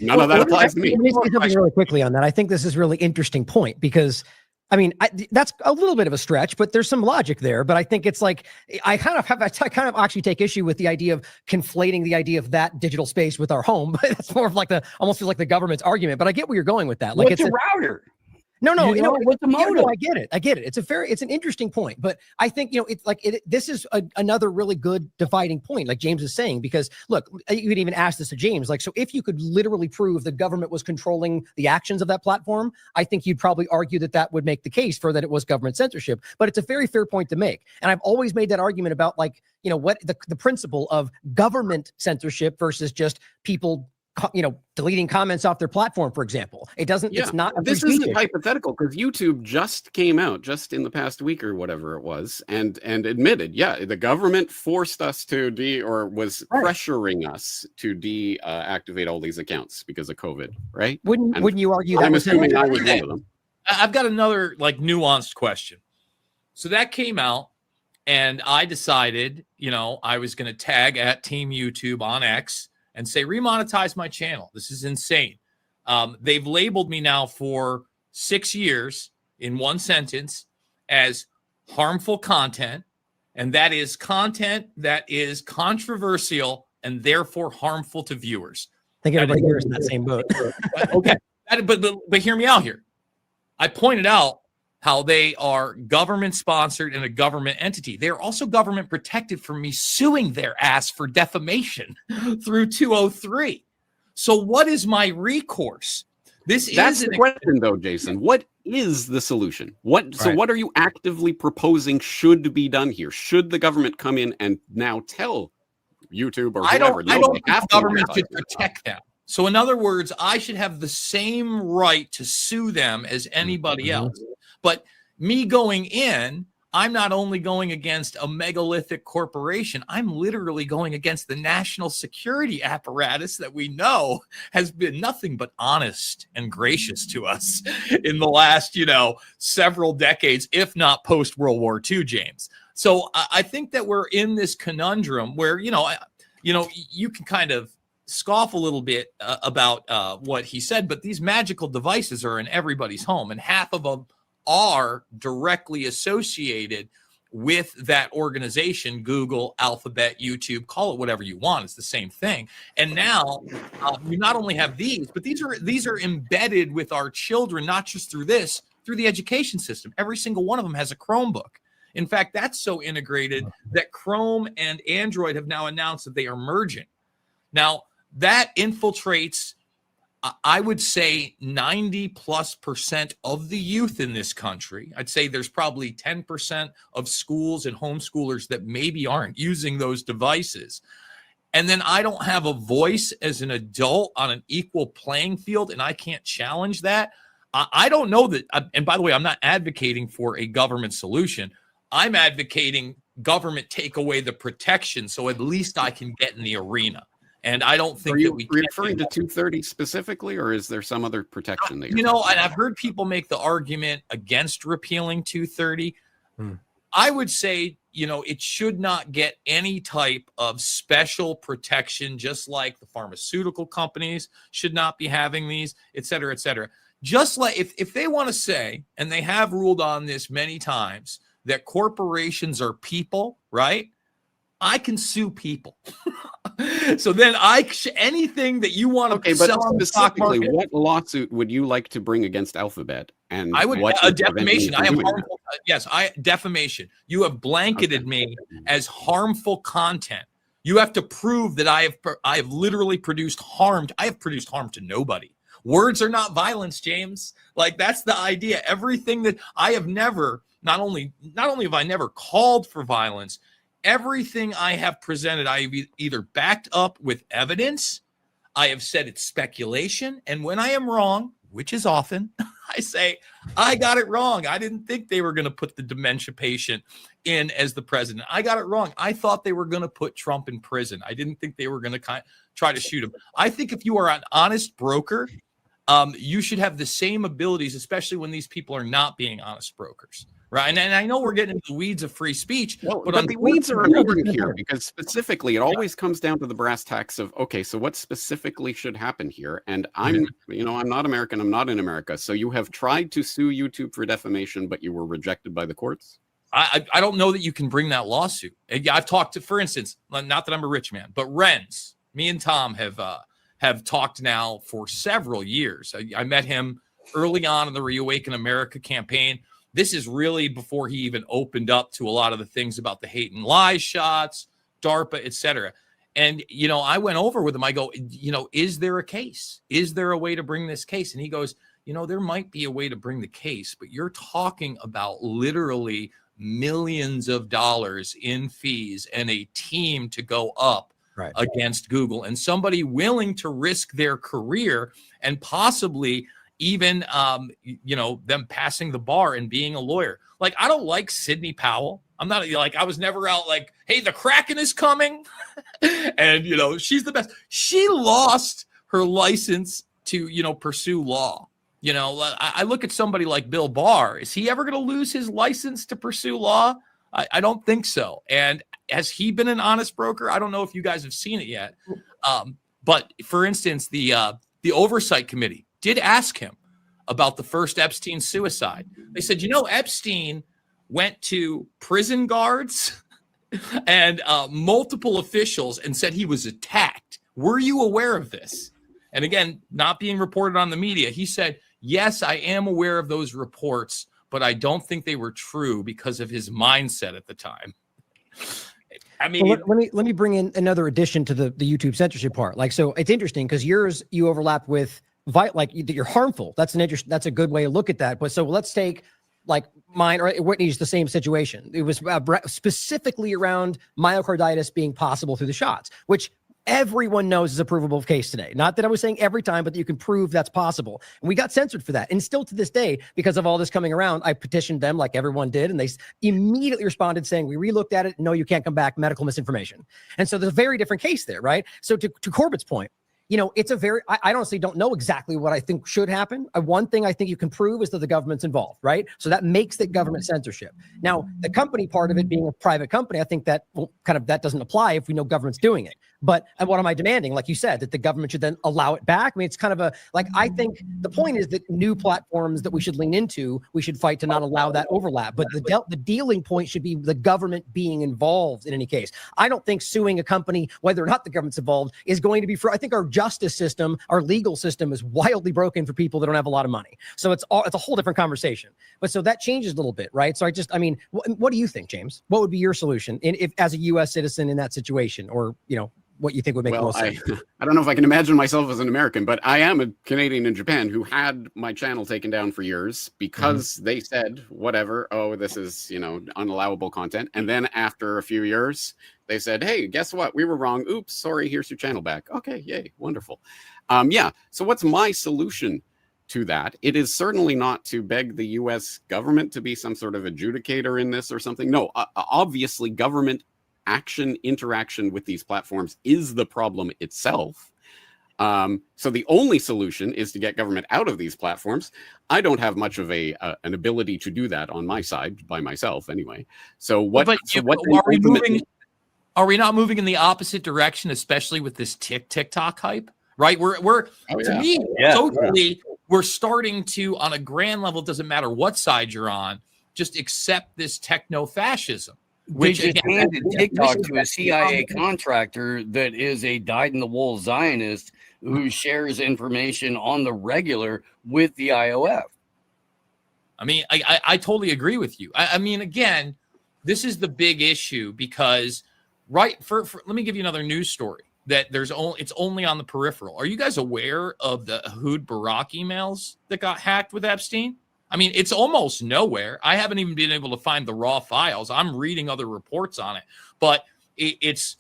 none of that applies to me. Let me say something really quickly on that. I think this is a really interesting point, because I mean, that's a little bit of a stretch, but there's some logic there. But I think it's like, I kind of actually take issue with the idea of conflating the idea of that digital space with our home. But it's more of like almost feels like the government's argument. But I get where you're going with that. Like, it's a router. No, what's the motive? No, I get it. It's an interesting point, but I think, it's like, this is another really good dividing point, like James is saying, because look, you could even ask this to James, like, so if you could literally prove the government was controlling the actions of that platform, I think you'd probably argue that would make the case for that it was government censorship. But it's a very fair point to make. And I've always made that argument about, like, what the principle of government censorship versus just people deleting comments off their platform, for example. It's not. This isn't hypothetical, because YouTube just came out just in the past week or whatever it was, and admitted, the government forced us to was pressuring us to deactivate all these accounts because of COVID, right? Wouldn't you argue that? I'm assuming I was one of them. I've got another nuanced question. So that came out, and I decided, I was going to tag at Team YouTube on X and say, remonetize my channel. This is insane. They've labeled me now for 6 years in one sentence as harmful content, and that is content that is controversial and therefore harmful to viewers. I think everybody here is in that same boat. Okay, but hear me out here. I pointed out how they are government sponsored and a government entity. They're also government protected from me suing their ass for defamation through 203. So what is my recourse? That's the question, though, Jason. What is the solution? So what are you actively proposing should be done here? Should the government come in and now tell YouTube or whoever? I don't think the government should protect them. So in other words, I should have the same right to sue them as anybody else. But me going in, I'm not only going against a megalithic corporation, I'm literally going against the national security apparatus that we know has been nothing but honest and gracious to us in the last, several decades, if not post World War II, James. So I think that we're in this conundrum where, you can kind of scoff a little bit about what he said, but these magical devices are in everybody's home, and half of them are directly associated with that organization. Google, Alphabet, YouTube, call it whatever you want, it's the same thing. And now you not only have these, but these are embedded with our children, not just through the education system. Every single one of them has a Chromebook. In fact, that's so integrated that Chrome and Android have now announced that they are merging. Now that infiltrates, I would say, 90+% of the youth in this country. I'd say there's probably 10% of schools and homeschoolers that maybe aren't using those devices. And then I don't have a voice as an adult on an equal playing field, and I can't challenge that. I don't know that. And by the way, I'm not advocating for a government solution. I'm advocating government take away the protection so at least I can get in the arena. And I don't think that we are referring to 230 specifically, or is there some other protection that and I've heard people make the argument against repealing 230. I would say, it should not get any type of special protection, just like the pharmaceutical companies should not be having these, et cetera, et cetera. just like if they want to say, and they have ruled on this many times, that corporations are people, right? I can sue people. So then anything that you want to but sell on the stock specifically, market, what lawsuit would you like to bring against Alphabet? And I would what a is preventing you defamation. from I am doing harmful. Yes, defamation. You have blanketed me as harmful content. You have to prove that I have literally produced harm. I have produced harm to nobody. Words are not violence, James. Like, that's the idea. Everything that I have never, not only have I never called for violence, everything I have presented, I have either backed up with evidence, I have said it's speculation, and when I am wrong, which is often, I say, I got it wrong. I didn't think they were going to put the dementia patient in as the president. I got it wrong. I thought they were going to put Trump in prison. I didn't think they were going to try to shoot him. I think if you are an honest broker, you should have the same abilities, especially when these people are not being honest brokers. Right. And I know we're getting into the weeds of free speech, but the weeds are important here, because specifically it always comes down to the brass tacks of, okay, so what specifically should happen here? And I'm not American. I'm not in America. So you have tried to sue YouTube for defamation, but you were rejected by the courts. I don't know that you can bring that lawsuit. I've talked to, for instance, not that I'm a rich man, but Renz, me and Tom have talked now for several years. I met him early on in the Reawaken America campaign. This is really before he even opened up to a lot of the things about the hate and lies shots, DARPA, et cetera. And, I went over with him. I go, is there a case? Is there a way to bring this case? And he goes, there might be a way to bring the case, but you're talking about literally millions of dollars in fees and a team to go up against Google, and somebody willing to risk their career and possibly even, them passing the bar and being a lawyer. Like, I don't like Sidney Powell. I'm not like, I was never out like, hey, the Kraken is coming. And, she's the best. She lost her license to, pursue law. I look at somebody like Bill Barr. Is he ever going to lose his license to pursue law? I don't think so. And has he been an honest broker? I don't know if you guys have seen it yet. But for instance, the Oversight Committee did ask him about the first Epstein suicide. They said, Epstein went to prison guards and multiple officials and said he was attacked. Were you aware of this? And again, not being reported on the media, he said, yes, I am aware of those reports, but I don't think they were true because of his mindset at the time. I mean, well, let me bring in another addition to the YouTube censorship part. Like, so it's interesting because you overlap with you're harmful. That's a good way to look at that. But so let's take like mine or Whitney's the same situation. It was specifically around myocarditis being possible through the shots, which everyone knows is a provable case today. Not that I was saying every time, but that you can prove that's possible. And we got censored for that. And still to this day, because of all this coming around, I petitioned them like everyone did. And they immediately responded saying, we relooked at it. No, you can't come back. Medical misinformation. And so there's a very different case there, right? So to Corbett's point, it's I honestly don't know exactly what I think should happen. One thing I think you can prove is that the government's involved, right? So that makes it government censorship. Now, the company part of it being a private company, I think that that doesn't apply if we know government's doing it. But what am I demanding? Like you said, that the government should then allow it back. I mean, it's kind of I think the point is that new platforms that we should lean into, we should fight to not allow that overlap. But the dealing point should be the government being involved in any case. I don't think suing a company, whether or not the government's involved, is going to be I think our justice system, our legal system is wildly broken for people that don't have a lot of money. So it's a whole different conversation. But so that changes a little bit, right? So what do you think, James? What would be your solution if as a U.S. citizen in that situation, or, what you think would make the most sense? I don't know if I can imagine myself as an American, but I am a Canadian in Japan who had my channel taken down for years because they said, whatever, this is, unallowable content. And then after a few years, they said, hey, guess what? We were wrong. Oops, sorry, here's your channel back. Okay, yay, wonderful. So what's my solution to that? It is certainly not to beg the U.S. government to be some sort of adjudicator in this or something. No, obviously government interaction with these platforms is the problem itself. So the only solution is to get government out of these platforms. I don't have much of an ability to do that on my side by myself anyway. So are we not moving in the opposite direction, especially with this TikTok hype? Right? We're totally we're starting to, on a grand level, it doesn't matter what side you're on, just accept this techno-fascism. Which just handed TikTok to a CIA contractor that is a dyed-in-the-wool Zionist who shares information on the regular with the IOF. I mean, I totally agree with you. I mean, again, this is the big issue because, let me give you another news story that it's only on the peripheral. Are you guys aware of the Ehud Barak emails that got hacked with Epstein? I mean, it's almost nowhere. I haven't even been able to find the raw files. I'm reading other reports on it, but it's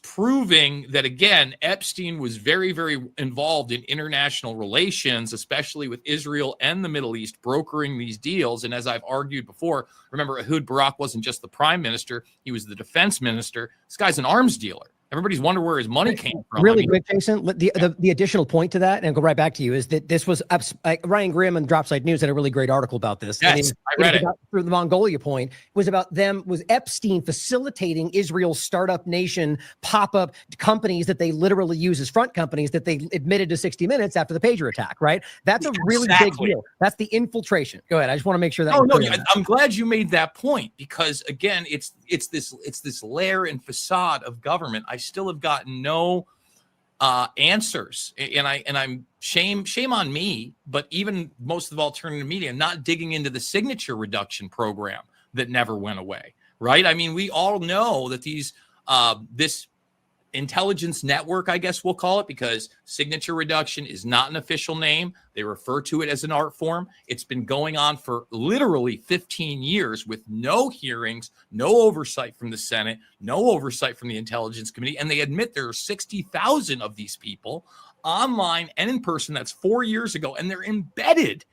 proving that, again, Epstein was very, very involved in international relations, especially with Israel and the Middle East, brokering these deals. And as I've argued before, remember, Ehud Barak wasn't just the prime minister. He was the defense minister. This guy's an arms dealer. Everybody's wondering where his money came from. Really quick, Jason, the additional point to that, and I'll go right back to you, is that this was Ryan Grimm and Dropside News had a really great article about this. Yes, I read it. For the Mongolia point, was about was Epstein facilitating Israel's startup nation pop-up companies that they literally use as front companies that they admitted to 60 Minutes after the pager attack, right? That's a really big deal. That's the infiltration. Go ahead. I just want to make sure that. I'm glad you made that point because, again, it's this layer and facade of government. I still have gotten no answers, and I'm shame on me, but even most of alternative media not digging into the signature reduction program that never went away, right? I mean, we all know that this intelligence network, I guess we'll call it, because signature reduction is not an official name. They refer to it as an art form. It's been going on for literally 15 years with no hearings, no oversight from the Senate, no oversight from the Intelligence Committee. And they admit there are 60,000 of these people online and in person. That's 4 years ago. And they're embedded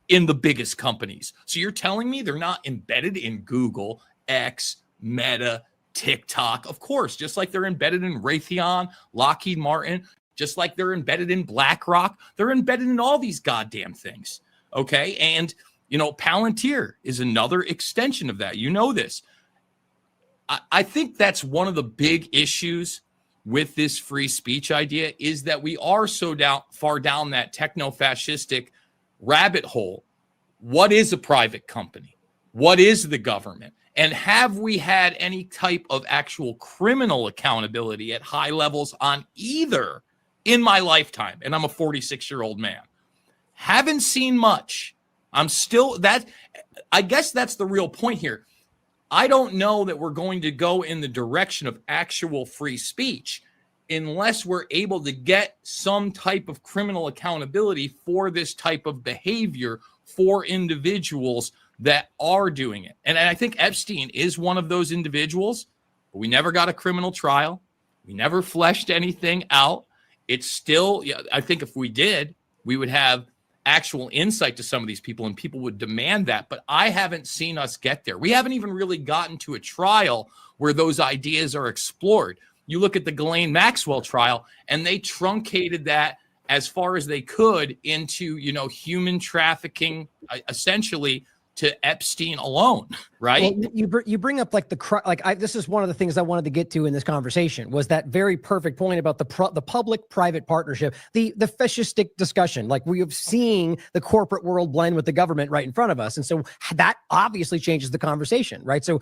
in the biggest companies. So you're telling me they're not embedded in Google, X, Meta, TikTok, of course, just like they're embedded in Raytheon, Lockheed Martin, just like they're embedded in BlackRock. They're embedded in all these goddamn things. Okay. And, Palantir is another extension of that. You know this. I think that's one of the big issues with this free speech idea is that we are so far down that techno-fascistic rabbit hole. What is a private company? What is the government? And have we had any type of actual criminal accountability at high levels on either in my lifetime? And I'm a 46-year-old man. Haven't seen much. I guess that's the real point here. I don't know that we're going to go in the direction of actual free speech unless we're able to get some type of criminal accountability for this type of behavior for individuals that are doing it. And I think Epstein is one of those individuals, but we never got a criminal trial. We never fleshed anything out. It's still, I think if we did, we would have actual insight to some of these people and people would demand that. But I haven't seen us get there. We haven't even really gotten to a trial where those ideas are explored. You look at the Ghislaine Maxwell trial and they truncated that as far as they could into, human trafficking, essentially, to Epstein alone, right? Well, you bring up this is one of the things I wanted to get to in this conversation was that very perfect point about the public-private partnership, the fascistic discussion. Like we have seen the corporate world blend with the government right in front of us, and so that obviously changes the conversation, right? So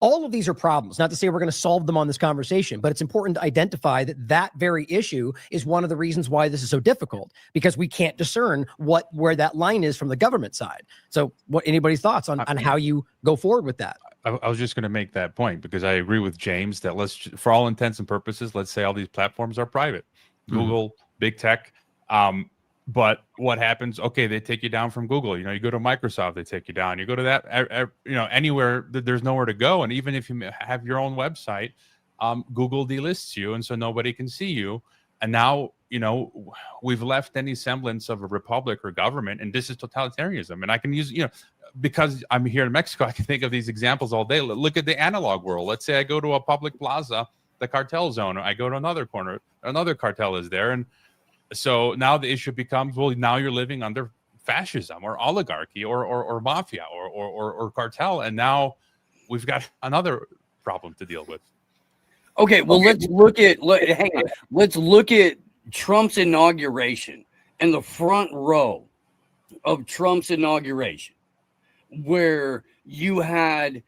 all of these are problems. Not to say we're going to solve them on this conversation, but it's important to identify that very issue is one of the reasons why this is so difficult because we can't discern where that line is from the government side. So, what anybody's thoughts on how you go forward with that? I was just going to make that point because I agree with James that for all intents and purposes, let's say all these platforms are private, Google, big tech. But what happens? Okay, they take you down from Google. You go to Microsoft, they take you down. You go to that, anywhere there's nowhere to go. And even if you have your own website, Google delists you, and so nobody can see you. And now, we've left any semblance of a republic or government, and this is totalitarianism. And I can use, because I'm here in Mexico, I can think of these examples all day. Look at the analog world. Let's say I go to a public plaza, the cartel zone, or I go to another corner, another cartel is there, and so now the issue becomes, well, now you're living under fascism or oligarchy or mafia or cartel. And now we've got another problem to deal with. Okay, well, let's look at Trump's inauguration and the front row of Trump's inauguration, where you had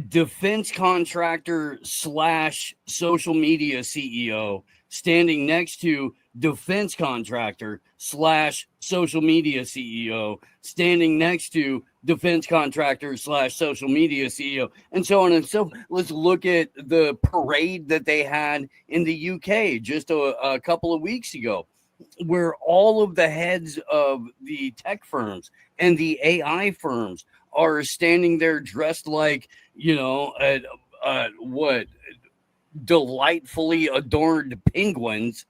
defense contractor / social media CEO standing next to defense contractor / social media CEO standing next to defense contractor / social media CEO, and so on and so forth. Let's look at the parade that they had in the UK just a couple of weeks ago, where all of the heads of the tech firms and the AI firms are standing there dressed like, what delightfully adorned penguins,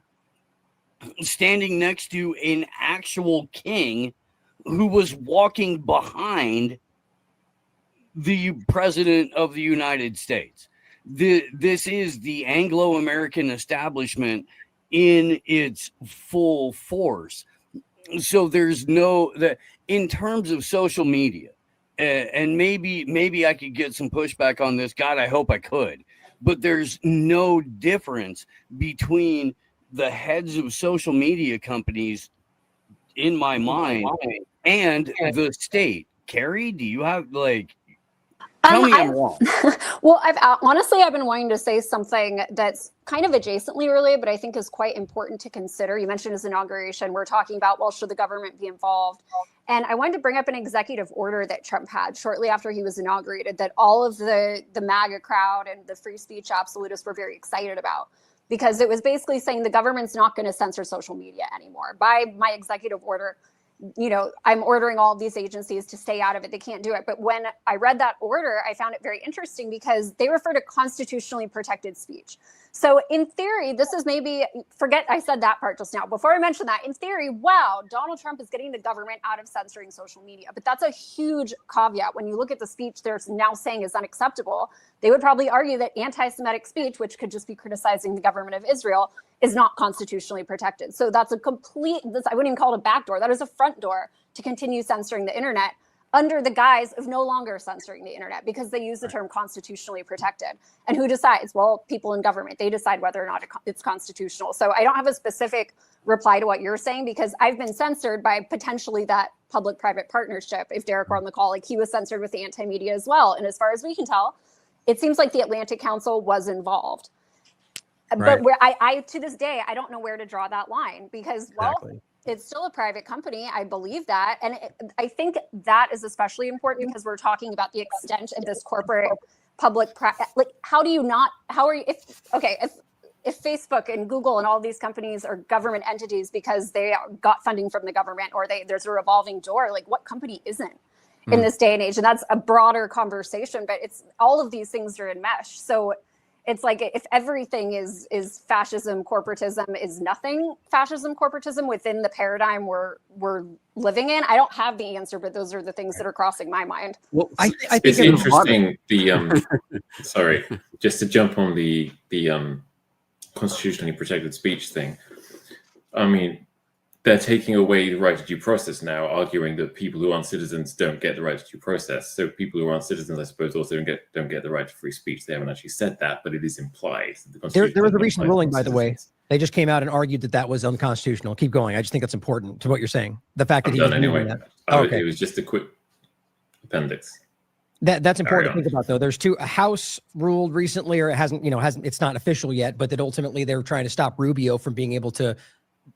standing next to an actual king who was walking behind the president of the United States. This is the Anglo-American establishment in its full force. So there's in terms of social media, and maybe I could get some pushback on this. God, I hope I could. But there's no difference between the heads of social media companies, in my mind, and the state. Carrie, do you have tell me I'm wrong. Well, I've been wanting to say something that's kind of adjacently related, but I think is quite important to consider. You mentioned his inauguration. We're talking about, well, should the government be involved? And I wanted to bring up an executive order that Trump had shortly after he was inaugurated that all of the MAGA crowd and the free speech absolutists were very excited about, because it was basically saying the government's not going to censor social media anymore. By my executive order, I'm ordering all of these agencies to stay out of it. They can't do it. But when I read that order, I found it very interesting because they refer to constitutionally protected speech. So in theory, this is forget I said that part just now. Before I mention that, in theory, wow, Donald Trump is getting the government out of censoring social media. But that's a huge caveat. When you look at the speech they're now saying is unacceptable, they would probably argue that anti-Semitic speech, which could just be criticizing the government of Israel, is not constitutionally protected. So that's I wouldn't even call it a backdoor. That is a front door to continue censoring the internet under the guise of no longer censoring the internet, because they use the term constitutionally protected. And who decides? Well, people in government, they decide whether or not it's constitutional. So I don't have a specific reply to what you're saying, because I've been censored by potentially that public-private partnership. If Derek were on the call, he was censored with the anti-media as well. And as far as we can tell, it seems like the Atlantic Council was involved. Right. But where I to this day, I don't know where to draw that line, because, it's still a private company. I believe that. And I think that is especially important because we're talking about the extent of this corporate public, if Facebook and Google and all these companies are government entities because they got funding from the government, or there's a revolving door, what company isn't in this day and age? And that's a broader conversation, but it's all of these things are enmeshed. So it's like, if everything is fascism, corporatism is nothing fascism, corporatism within the paradigm we're living in. I don't have the answer, but those are the things that are crossing my mind. Well, I think it's interesting. Sorry, just to jump on the constitutionally protected speech thing. I mean, they're taking away the right to due process now, arguing that people who aren't citizens don't get the right to due process. So people who aren't citizens, I suppose, also don't get the right to free speech. They haven't actually said that, but it is implied. There was a recent ruling, by the way. They just came out and argued that was unconstitutional. Keep going. I just think it's important to what you're saying. The fact that he was anyway. That. It was just a quick appendix. That's important to think about, though. There's a House ruled recently, or it hasn't. It's not official yet, but that ultimately they're trying to stop Rubio from being able to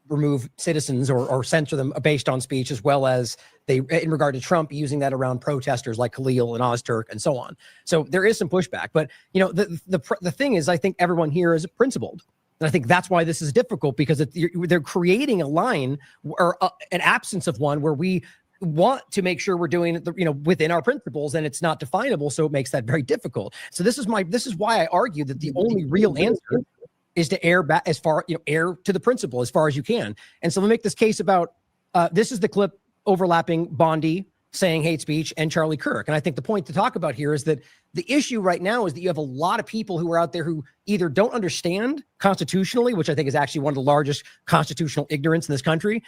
remove citizens or censor them based on speech, as well as in regard to Trump, using that around protesters like Khalil and Ozturk and so on. So there is some pushback, but the thing is, I think everyone here is principled. And I think that's why this is difficult, because they're creating a line or an absence of one where we want to make sure we're doing it, within our principles, and it's not definable. So it makes that very difficult. So this is why I argue that the only real answer is to err back err to the principle as far as you can. And so let me make this case about, this is the clip overlapping Bondi saying hate speech and Charlie Kirk. And I think the point to talk about here is that the issue right now is that you have a lot of people who are out there who either don't understand constitutionally, which I think is actually one of the largest constitutional ignorance in this country,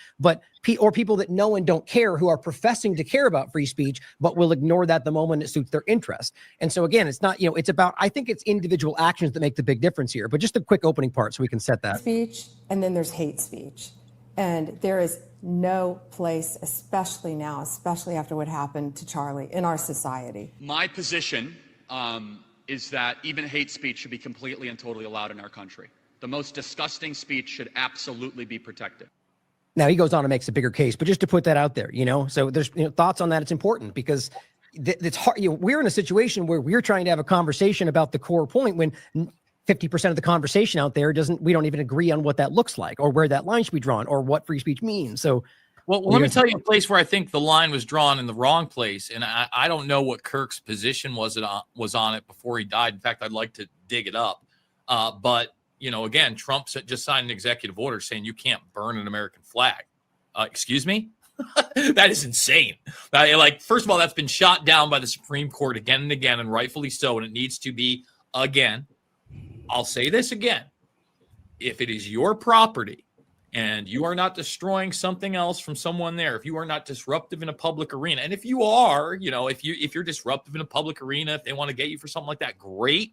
or people that know and don't care who are professing to care about free speech, but will ignore that the moment it suits their interest. And so again, it's not, it's about, I think it's individual actions that make the big difference here. But just a quick opening part so we can set that. Speech, and then there's hate speech. And there is no place, especially now, especially after what happened to Charlie in our society. My position is that even hate speech should be completely and totally allowed in our country. The most disgusting speech should absolutely be protected. Now he goes on and makes a bigger case, but just to put that out there, so there's thoughts on that. It's important because it's hard. We're in a situation where we're trying to have a conversation about the core point when 50% of the conversation out there we don't even agree on what that looks like or where that line should be drawn or what free speech means. So, well, let me tell you a place where I think the line was drawn in the wrong place. And I don't know what Kirk's position was on it before he died. In fact, I'd like to dig it up. But, again, Trump just signed an executive order saying you can't burn an American flag. Excuse me? That is insane. First of all, that's been shot down by the Supreme Court again and again, and rightfully so. And it needs to be, again, I'll say this again. If it is your property and you are not destroying something else from someone there, if you are not disruptive in a public arena, and if you are, if you're disruptive in a public arena, if they want to get you for something like that, great.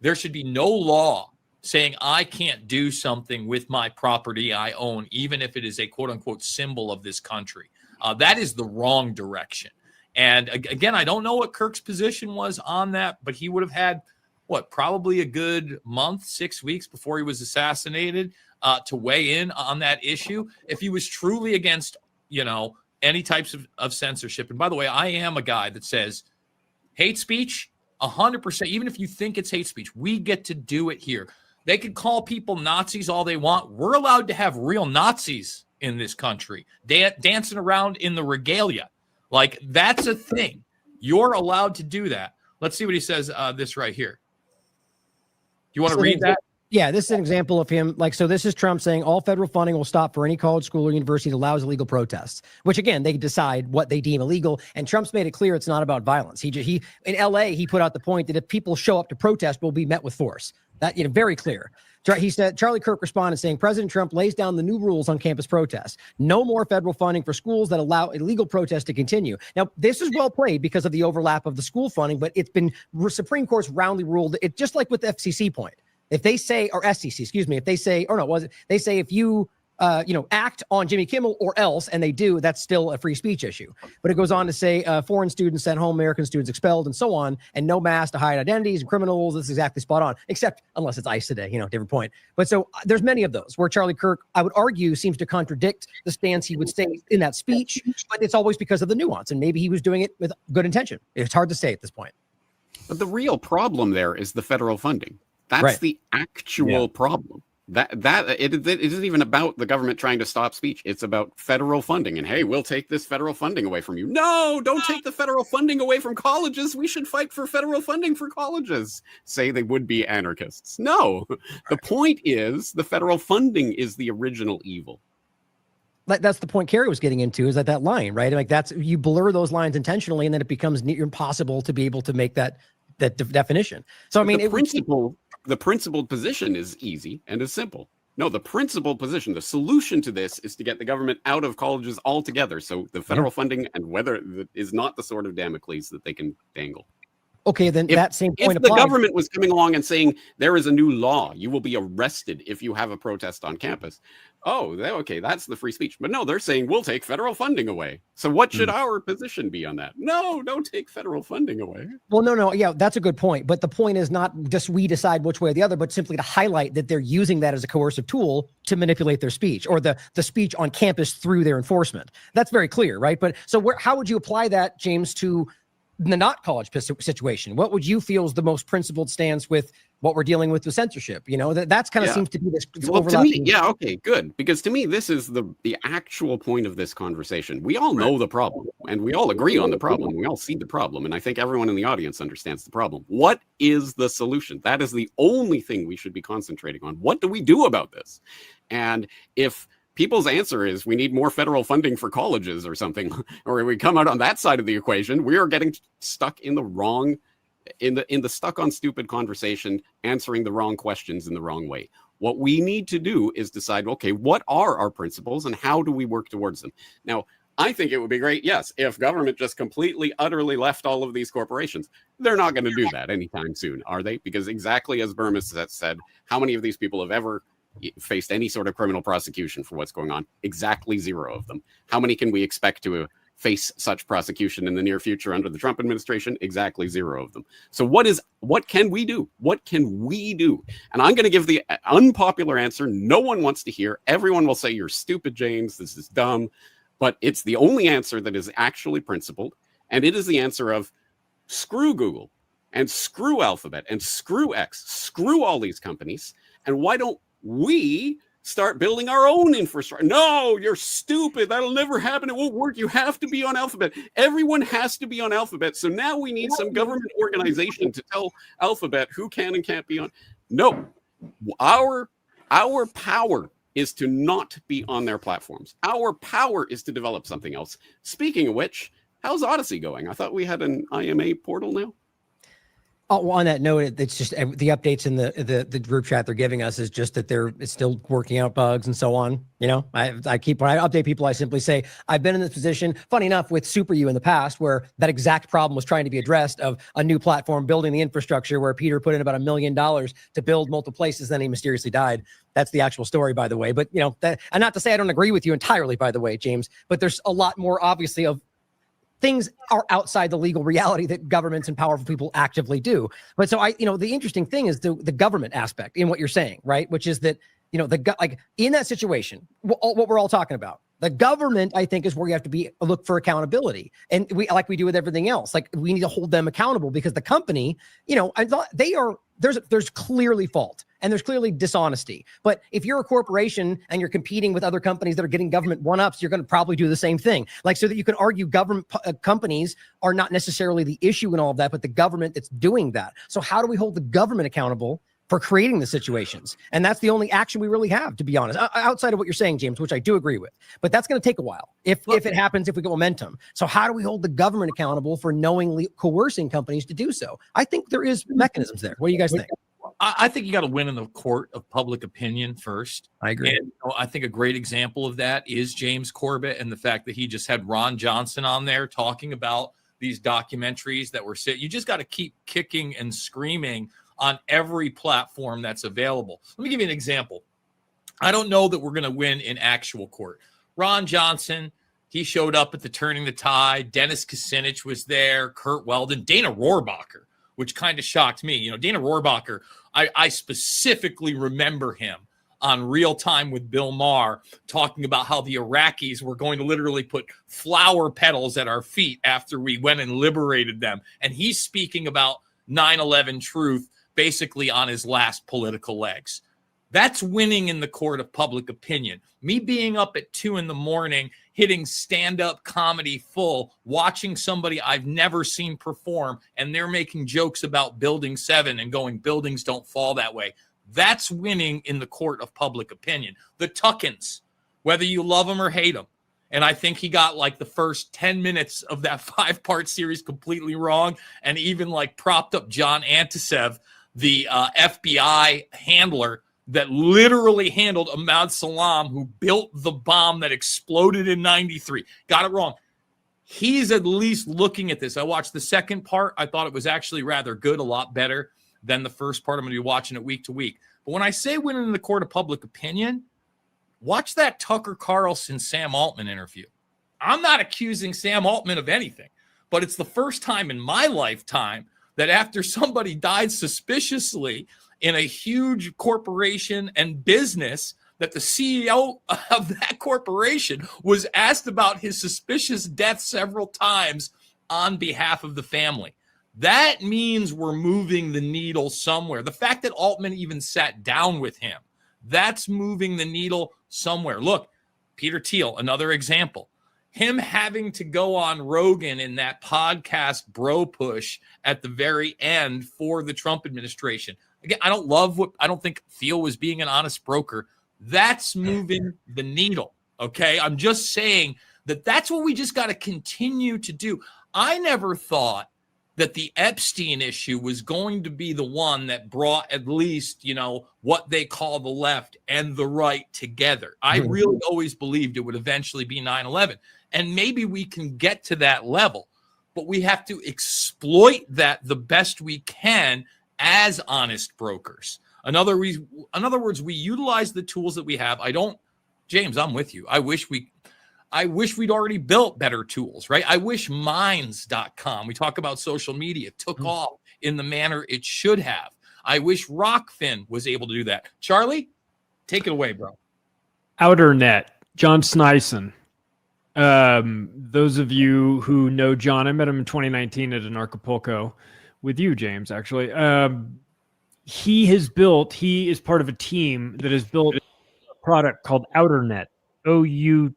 There should be no law saying I can't do something with my property I own, even if it is a quote unquote symbol of this country. That is the wrong direction. And again, I don't know what Kirk's position was on that, but he would have had probably a good month, 6 weeks before he was assassinated to weigh in on that issue. If he was truly against, any types of censorship. And by the way, I am a guy that says hate speech, 100%, even if you think it's hate speech, we get to do it here. They could call people Nazis all they want. We're allowed to have real Nazis in this country, dancing around in the regalia. That's a thing. You're allowed to do that. Let's see what he says this right here. You want to read that? Yeah, this is an example of him. So this is Trump saying all federal funding will stop for any college, school, or university that allows illegal protests, which again, they decide what they deem illegal. And Trump's made it clear it's not about violence. He in LA, he put out the point that if people show up to protest, will be met with force. That, very clear. He said, Charlie Kirk responded saying, President Trump lays down the new rules on campus protests. No more federal funding for schools that allow illegal protests to continue. Now, this is well played because of the overlap of the school funding, but it's been Supreme Court's roundly ruled it, just like with the FCC point. If they say, or SEC, excuse me, if they say, they say if you, act on Jimmy Kimmel or else, and they do, that's still a free speech issue. But it goes on to say foreign students sent home, American students expelled, and so on, and no mask to hide identities and criminals. This is exactly spot on, except unless it's ICE today, different point. But so there's many of those where Charlie Kirk, I would argue, seems to contradict the stance he would say in that speech, but it's always because of the nuance, and maybe he was doing it with good intention. It's hard to say at this point. But the real problem there is the federal funding. That's right. The actual problem. It isn't even about the government trying to stop speech. It's about federal funding. And hey, we'll take this federal funding away from you. No, don't take the federal funding away from colleges. We should fight for federal funding for colleges. Say they would be anarchists. No, the point is the federal funding is the original evil. That's the point Carrie was getting into, is that line, right? That's, you blur those lines intentionally, and then it becomes near impossible to be able to make that definition. So, I mean, the principled position is easy and is simple. No, the principled position, the solution to this is to get the government out of colleges altogether. So the federal funding and whether is not the sword of Damocles that they can dangle. Okay, then that same point applies. If the government was coming along and saying there is a new law, you will be arrested if you have a protest on campus. Oh, okay, that's the free speech. But no, they're saying we'll take federal funding away. So what should our position be on that? No, don't take federal funding away. Well, no. Yeah, that's a good point. But the point is not just we decide which way or the other, but simply to highlight that they're using that as a coercive tool to manipulate their speech, or the speech on campus through their enforcement. That's very clear, right? But so how would you apply that, James, to the not college situation? What would you feel is the most principled stance with what we're dealing with censorship? That's kind of seems to be this overlapping. To me, okay, good. Because to me, this is the actual point of this conversation. We all know the problem, and we all agree on the problem. We all see the problem, and I think everyone in the audience understands the problem. What is the solution? That is the only thing we should be concentrating on. What do we do about this? And if people's answer is we need more federal funding for colleges or something, or we come out on that side of the equation, we are getting stuck in the wrong, in the stuck on stupid conversation, answering the wrong questions in the wrong way. What we need to do is decide, okay, what are our principles and how do we work towards them? Now, I think it would be great, yes, if government just completely, utterly left all of these corporations. They're not going to do that anytime soon, are they? Because exactly as Burmis said, how many of these people have ever faced any sort of criminal prosecution for what's going on? Exactly 0 of them. How many can we expect to face such prosecution in the near future under the Trump administration? Exactly 0 of them. So what can we do? What can we do? And I'm going to give the unpopular answer no one wants to hear. Everyone will say, you're stupid, James. This is dumb. But it's the only answer that is actually principled. And it is the answer of screw Google and screw Alphabet and screw X, screw all these companies. And why don't we start building our own infrastructure? No, you're stupid. That'll never happen. It won't work. You have to be on Alphabet. Everyone has to be on Alphabet. So now we need some government organization to tell Alphabet who can and can't be on. No, our power is to not be on their platforms. Our power is to develop something else. Speaking of which, how's Odyssey going? I thought we had an IMA portal now. Oh, well, on that note, it's just the updates in the group chat they're giving us is just that it's still working out bugs and so on. You know, when I update people, I simply say, I've been in this position, funny enough, with Super U in the past, where that exact problem was trying to be addressed, of a new platform building the infrastructure, where Peter put in about $1 million to build multiple places, then he mysteriously died. That's the actual story, by the way. But, you know, and not to say I don't agree with you entirely, by the way, James, but there's a lot more, obviously, of things are outside the legal reality that governments and powerful people actively do. But so the interesting thing is the government aspect in what you're saying, right? Which is that, like in that situation, what we're all talking about, the government, I think, is where you have to look for accountability. And like we do with everything else, like we need to hold them accountable, because the company, there's clearly fault and there's clearly dishonesty. But if you're a corporation and you're competing with other companies that are getting government one-ups, you're going to probably do the same thing. Like, so that you can argue government companies are not necessarily the issue in all of that, but the government that's doing that. So how do we hold the government accountable for creating the situations? And that's the only action we really have, to be honest, outside of what you're saying, James, which I do agree with. But that's going to take a while if it happens, if we get momentum. So how do we hold the government accountable for knowingly coercing companies to do so? I think there is mechanisms there. What do you guys think? I think you got to win in the court of public opinion first. I agree. And I think a great example of that is James Corbett, and the fact that he just had Ron Johnson on there talking about these documentaries that were you just got to keep kicking and screaming on every platform that's available. Let me give you an example. I don't know that we're going to win in actual court. Ron Johnson, he showed up at the Turning the Tide. Dennis Kucinich was there. Kurt Weldon, Dana Rohrabacher, which kind of shocked me. Dana Rohrabacher, I specifically remember him on Real Time with Bill Maher talking about how the Iraqis were going to literally put flower petals at our feet after we went and liberated them. And he's speaking about 9/11 truth basically on his last political legs. That's winning in the court of public opinion. Me being up at 2 a.m, hitting stand-up comedy full, watching somebody I've never seen perform, and they're making jokes about Building 7 and going, buildings don't fall that way. That's winning in the court of public opinion. The Tuckins, whether you love them or hate them. And I think he got like the first 10 minutes of that 5-part series completely wrong, and even like propped up John Antisev, the FBI handler that literally handled Ahmad Salam, who built the bomb that exploded in 93. Got it wrong. He's at least looking at this. I watched the second part. I thought it was actually rather good, a lot better than the first part. I'm going to be watching it week to week. But when I say winning in the court of public opinion, watch that Tucker Carlson, Sam Altman interview. I'm not accusing Sam Altman of anything, but it's the first time in my lifetime that after somebody died suspiciously in a huge corporation and business, that the CEO of that corporation was asked about his suspicious death several times on behalf of the family. That means we're moving the needle somewhere. The fact that Altman even sat down with him, that's moving the needle somewhere. Look, Peter Thiel, another example. Him having to go on Rogan in that podcast bro push at the very end for the Trump administration. Again, I don't think Thiel was being an honest broker, That's moving the needle. Okay. I'm just saying that's what we just got to continue to do. I never thought that the Epstein issue was going to be the one that brought at least, what they call the left and the right together. I really always believed it would eventually be 9/11. And maybe we can get to that level, but we have to exploit that the best we can as honest brokers. In other words, we utilize the tools that we have. James, I'm with you. I wish we'd already built better tools, right? I wish minds.com, we talk about social media, took off in the manner it should have. I wish Rockfin was able to do that. Charlie, take it away, bro. Outernet, John Sneisen. Those of you who know John, I met him in 2019 at an Acapulco with you, James, actually. He is part of a team that has built a product called Outernet, OUTERR.net.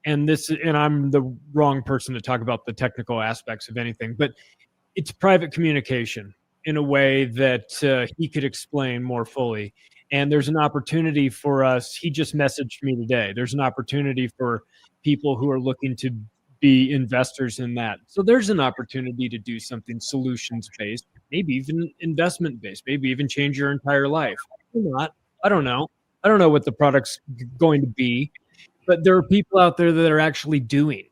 And I'm the wrong person to talk about the technical aspects of anything, but it's private communication in a way that he could explain more fully. And there's an opportunity for us. He just messaged me today. There's an opportunity for people who are looking to be investors in that. So there's an opportunity to do something solutions-based, maybe even investment-based, maybe even change your entire life. Or not. I don't know. I don't know what the product's going to be, but there are people out there that are actually doing,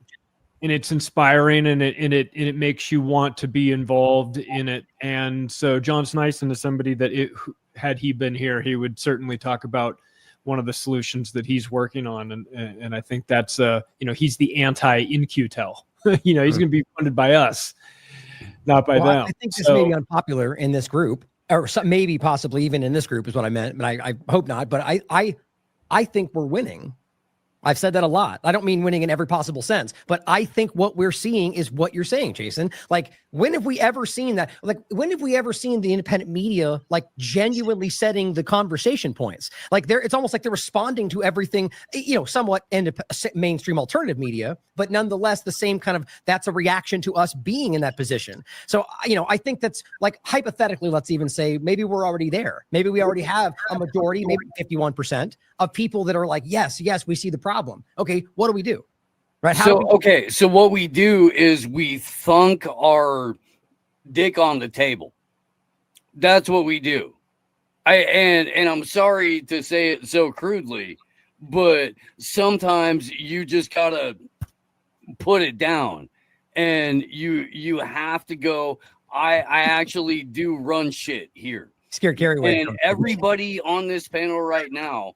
and it's inspiring, and it makes you want to be involved in it. And so John Sneisen is somebody that had he been here, he would certainly talk about one of the solutions that he's working on. And I think that's, he's the anti-InQtel. He's going to be funded by us, not by them. I think this may be unpopular in this group, or maybe possibly even in this group is what I meant, but I hope not. But I think we're winning. I've said that a lot. I don't mean winning in every possible sense, but I think what we're seeing is what you're saying, Jason. Like, when have we ever seen that? Like, when have we ever seen the independent media, like, genuinely setting the conversation points? Like, it's almost like they're responding to everything, somewhat mainstream alternative media, but nonetheless, the same kind of, that's a reaction to us being in that position. So, I think that's, like, hypothetically, let's even say, maybe we're already there. Maybe we already have a majority, maybe 51% of people that are like, yes, we see the problem. Okay, what do we do? Right? So what we do is we thunk our dick on the table. That's what we do. And I'm sorry to say it so crudely, but sometimes you just gotta put it down, and you have to go. I actually do run shit here. Scared carry away. And everybody on this panel right now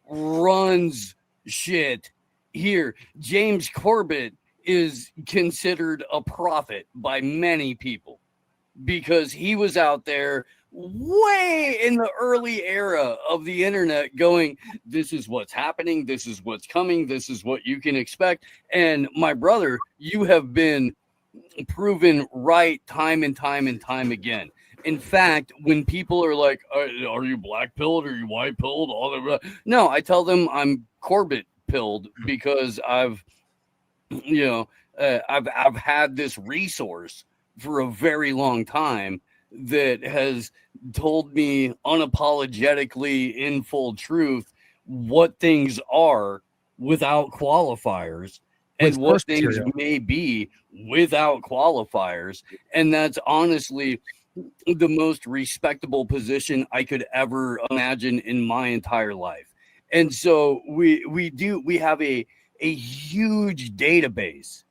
runs shit here. James Corbett is considered a prophet by many people because he was out there way in the early era of the internet going, this is what's happening, this is what's coming, this is what you can expect. And my brother, you have been proven right time and time and time again. In fact, when people are like, are you black pilled? Are you white pilled? All that. No, I tell them I'm Corbett pilled because I've had this resource for a very long time that has told me unapologetically in full truth what things are without qualifiers and what things may be without qualifiers. And that's honestly the most respectable position I could ever imagine in my entire life. And so we have a huge database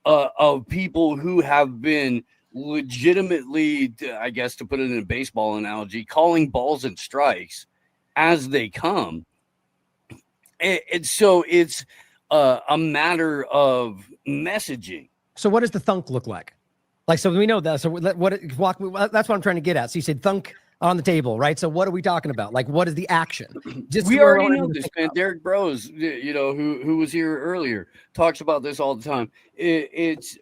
of people who have been legitimately, I guess to put it in a baseball analogy, calling balls and strikes as they come. And so it's a matter of messaging. So what does the thunk look like? Like, so we know that. So that's what I'm trying to get at. So you said thunk on the table, right? So what are we talking about? Like, what is the action? We already know this, man. Derek Bros, who was here earlier, talks about this all the time. It's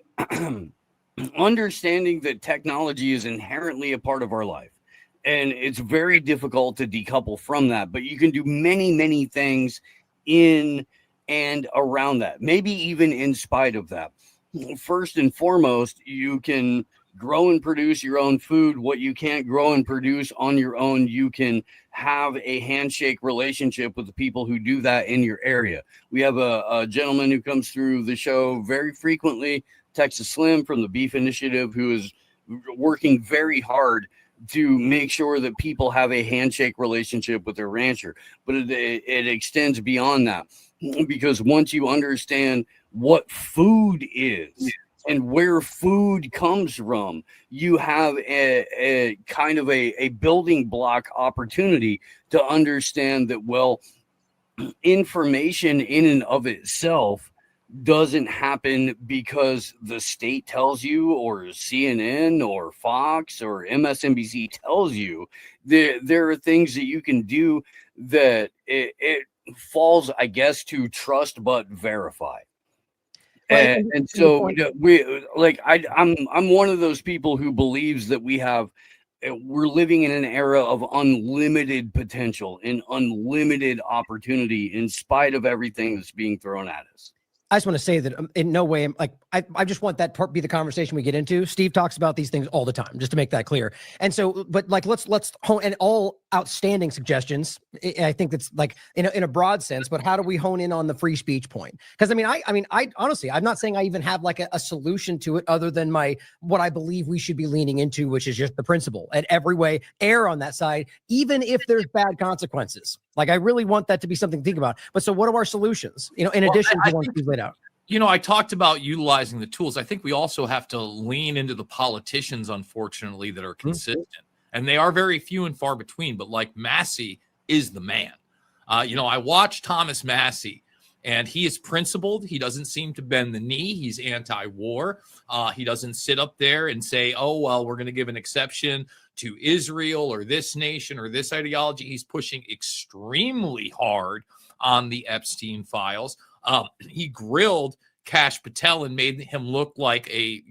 understanding that technology is inherently a part of our life. And it's very difficult to decouple from that. But you can do many, many things in and around that, maybe even in spite of that. First and foremost, you can grow and produce your own food. What you can't grow and produce on your own, you can have a handshake relationship with the people who do that in your area. We have a gentleman who comes through the show very frequently, Texas Slim from the Beef Initiative, who is working very hard to make sure that people have a handshake relationship with their rancher. But it extends beyond that, because once you understand what food is and where food comes from, you have a kind of a building block opportunity to understand that, well, information in and of itself doesn't happen because the state tells you, or CNN or Fox or MSNBC tells you. There are things that you can do that it falls, I guess, to trust but verify. And so I'm one of those people who believes that we're living in an era of unlimited potential and unlimited opportunity in spite of everything that's being thrown at us. I just want to say that in no way, I just want that part be the conversation we get into. Steve talks about these things all the time, just to make that clear. And so, but let's hone, and all outstanding suggestions. I think that's in a broad sense, but how do we hone in on the free speech point? Because I honestly, I'm not saying I even have a solution to it other than what I believe we should be leaning into, which is just the principle and every way err on that side, even if there's bad consequences. I really want that to be something to think about. But so what are our solutions? In addition to ones we've laid out. I talked about utilizing the tools. I think we also have to lean into the politicians, unfortunately, that are consistent. And they are very few and far between. But Massey is the man. I watched Thomas Massey, and he is principled. He doesn't seem to bend the knee. He's anti-war. He doesn't sit up there and say, oh, well, we're going to give an exception to Israel or this nation or this ideology. He's pushing extremely hard on the Epstein files. He grilled Kash Patel and made him look like an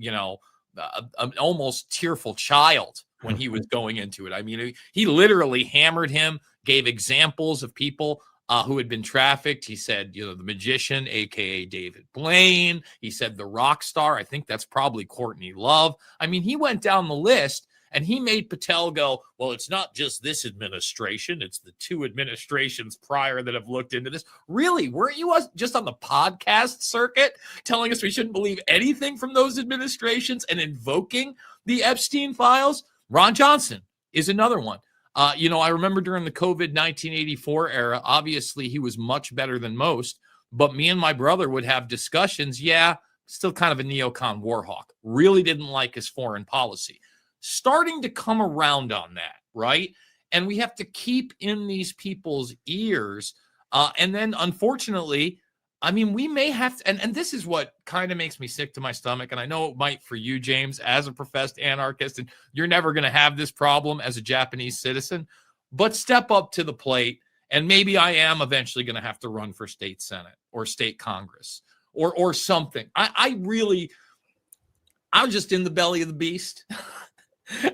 almost tearful child when he was going into it. I mean, he literally hammered him, gave examples of people who had been trafficked. He said, the magician, aka David Blaine. He said the rock star. I think that's probably Courtney Love. I mean, he went down the list. And he made Patel go, well, it's not just this administration. It's the two administrations prior that have looked into this. Really? Weren't you just on the podcast circuit telling us we shouldn't believe anything from those administrations and invoking the Epstein files? Ron Johnson is another one. I remember during the COVID 1984 era, obviously he was much better than most. But me and my brother would have discussions. Yeah, still kind of a neocon war hawk. Really didn't like his foreign policy. Starting to come around on that, right? And we have to keep in these people's ears. And then, unfortunately, we may have to, and this is what kind of makes me sick to my stomach. And I know it might for you, James, as a professed anarchist, and you're never going to have this problem as a Japanese citizen, but step up to the plate. And maybe I am eventually going to have to run for state Senate or state Congress or something. I'm just in the belly of the beast.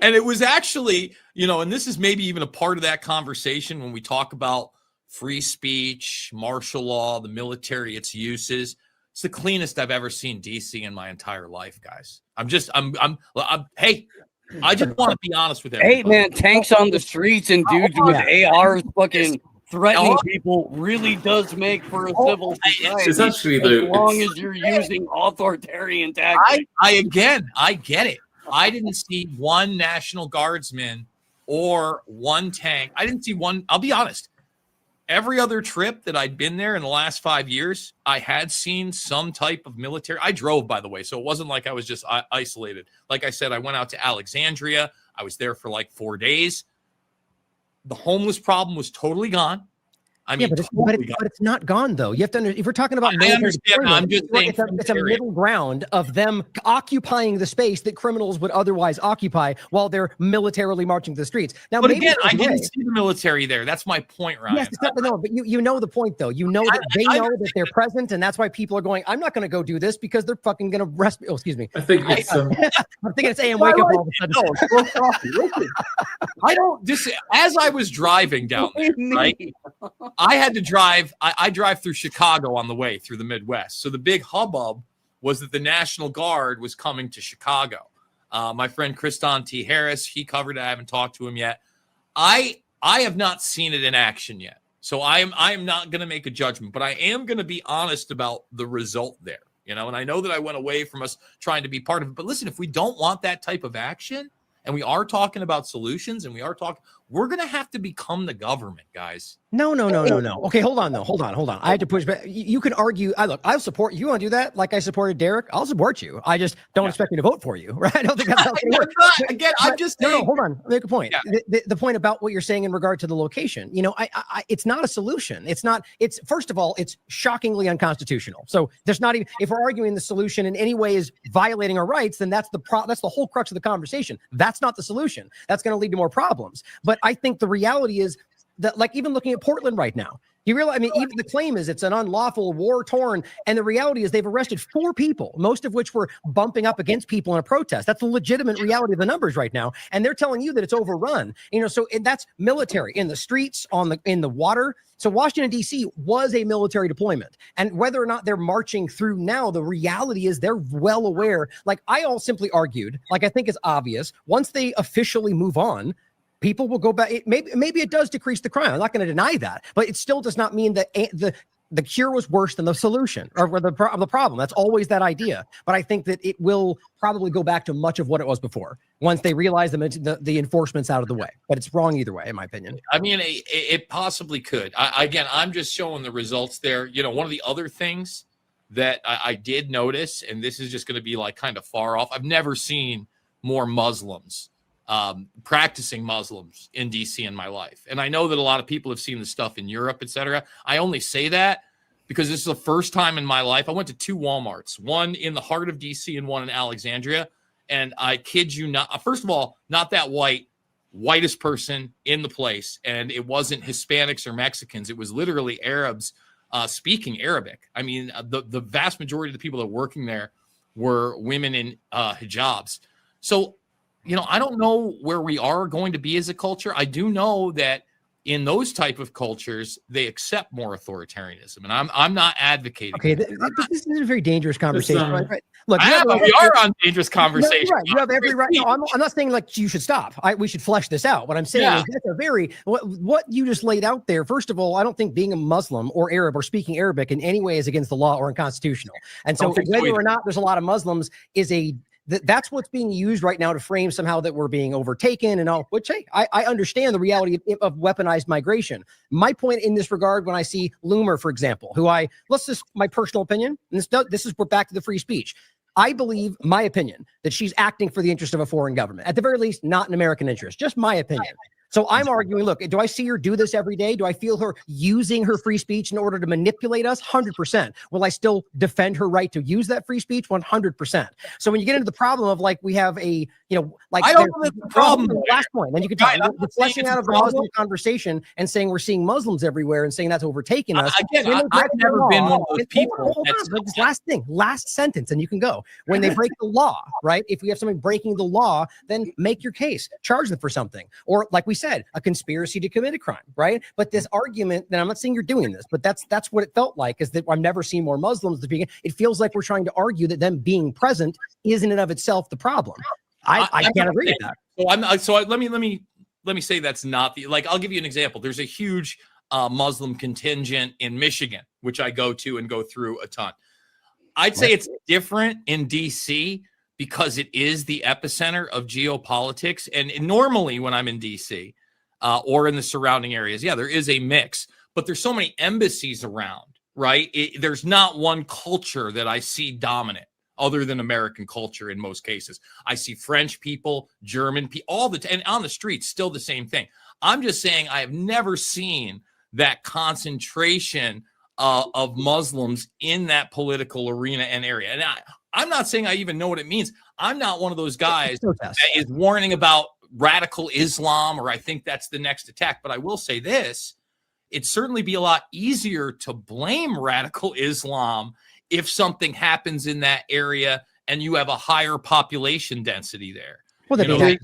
And it was actually, and this is maybe even a part of that conversation when we talk about free speech, martial law, the military, its uses. It's the cleanest I've ever seen DC in my entire life, guys. Hey, I just want to be honest with everybody. Hey, man, tanks on the streets and dudes with ARs fucking threatening people really does make for a civil society. It's actually as long as you're using authoritarian tactics. I get it. I didn't see one National Guardsman or one tank. I didn't see one. I'll be honest. Every other trip that I'd been there in the last 5 years, I had seen some type of military. I drove, by the way, so it wasn't like I was just isolated. Like I said, I went out to Alexandria. I was there for 4 days. The homeless problem was totally gone. But it's not gone though. You have to if we're talking about, I understand. I'm just saying it's a middle ground of them occupying the space that criminals would otherwise occupy while they're militarily marching to the streets. Now, but again, I didn't see the military there. That's my point, Ryan. Yes, but you know the point though. You know that they know that they're present, and that's why people are going, I'm not going to go do this because they're fucking going to arrest me. Oh, excuse me. I think it's, I'm thinking it's AM wake up all of a sudden. I don't just as I was driving down there, right? I had to drive. I drive through Chicago on the way through the Midwest. So the big hubbub was that the National Guard was coming to Chicago. My friend Cristian T. Harris, he covered it. I haven't talked to him yet. I have not seen it in action yet. So I am not going to make a judgment, but I am going to be honest about the result there. And I know that I went away from us trying to be part of it. But listen, if we don't want that type of action, and we are talking about solutions, and we're going to have to become the government, guys. No. Okay, hold on. I had to push back. You can argue. I'll support you. You want to do that? Like I supported Derek. I'll support you. I just don't expect me to vote for you, right? I don't think that's how it's going to work. Again, I'm just saying. No, hold on. Make a point. Yeah. The point about what you're saying in regard to the location. It's not a solution. It's first of all, it's shockingly unconstitutional. So there's not even, if we're arguing the solution in any way is violating our rights, then that's the whole crux of the conversation. That's not the solution. That's going to lead to more problems. But I think the reality is that, like, even looking at Portland right now, you realize, even the claim is it's an unlawful, war-torn, and the reality is they've arrested 4 people, most of which were bumping up against people in a protest. That's the legitimate reality of the numbers right now, and they're telling you that it's overrun. So that's military in the streets, in the water. So Washington, D.C. was a military deployment, and whether or not they're marching through now, the reality is they're well aware. Like, I all simply argued, like, I think it's obvious, once they officially move on, people will go back. Maybe it does decrease the crime. I'm not going to deny that, but it still does not mean that the cure was worse than the solution or the problem. That's always that idea. But I think that it will probably go back to much of what it was before once they realize the enforcement's out of the way. But it's wrong either way, in my opinion. I mean, it possibly could. Again, I'm just showing the results there. One of the other things that I did notice, and this is just going to be like kind of far off, I've never seen more Muslims practicing Muslims in DC in my life. And I know that a lot of people have seen the stuff in Europe, etc. I only say that because this is the first time in my life. I went to 2 Walmarts, one in the heart of DC and one in Alexandria. And I kid you not, first of all, not that whitest person in the place. And it wasn't Hispanics or Mexicans. It was literally Arabs speaking Arabic. I mean, the vast majority of the people that were working there were women in hijabs. So, I don't know where we are going to be as a culture. I do know that in those type of cultures, they accept more authoritarianism, and I'm not advocating. Okay, this is a very dangerous conversation. Right? Look, we are on dangerous conversation. Right. You have every right. No, I'm not saying like you should stop. We should flesh this out. What I'm saying is that's a very what you just laid out there. First of all, I don't think being a Muslim or Arab or speaking Arabic in any way is against the law or unconstitutional. And so whether or not there's a lot of Muslims is that's what's being used right now to frame somehow that we're being overtaken and all, which, hey, I understand the reality of weaponized migration. My point in this regard, when I see Loomer, for example, my personal opinion, and we're back to the free speech. I believe, my opinion, that she's acting for the interest of a foreign government, at the very least, not an American interest, just my opinion. So I'm arguing, look, do I see her do this every day? Do I feel her using her free speech in order to manipulate us? 100%. Will I still defend her right to use that free speech? 100%. So when you get into the problem of like, we have I don't know the problem. Last point, then you can talk about the fleshing out of the Muslim conversation and saying we're seeing Muslims everywhere and saying that's overtaking us. Again, I've never been one of those people. Last sentence, and you can go. When they break the law, right? If we have somebody breaking the law, then make your case, charge them for something, or like we said, a conspiracy to commit a crime, right? But this argument, and I'm not saying you're doing this, but that's what it felt like, is that I've never seen more Muslims. It feels like we're trying to argue that them being present isn't in of itself the problem. I can't agree with that. So let me say that's not I'll give you an example. There's a huge Muslim contingent in Michigan, which I go to and go through a ton. I'd say it's different in DC because it is the epicenter of geopolitics. And normally when I'm in DC or in the surrounding areas, there is a mix, but there's so many embassies around, right? There's not one culture that I see dominant other than American culture in most cases. I see French people, German people, and on the streets, still the same thing. I'm just saying I have never seen that concentration of Muslims in that political arena and area. And I'm not saying I even know what it means. I'm not one of those guys that is warning about radical Islam, or I think that's the next attack. But I will say this, it'd certainly be a lot easier to blame radical Islam if something happens in that area and you have a higher population density there. Well,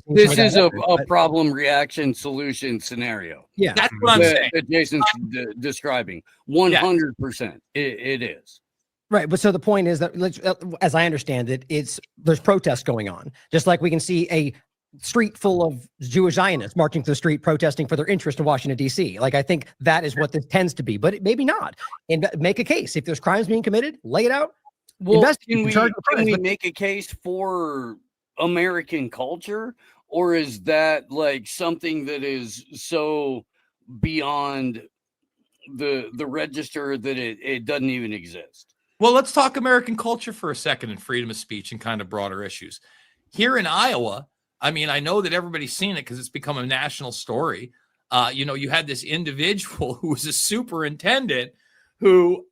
this is a problem reaction solution scenario. Yeah, that's what I'm saying. That Jason's describing. 100%. It is. Right. But so the point is that, as I understand it, there's protests going on, just like we can see a street full of Jewish Zionists marching to the street protesting for their interest in Washington, D.C. Like, I think that is what this tends to be, but maybe not. And make a case. If there's crimes being committed, lay it out. Well, Investigate, can we make a case for American culture, or is that like something that is so beyond the register that it doesn't even exist? Well, let's talk American culture for a second and freedom of speech and kind of broader issues. Here in Iowa, I mean, I know that everybody's seen it because it's become a national story. You had this individual who was a superintendent who,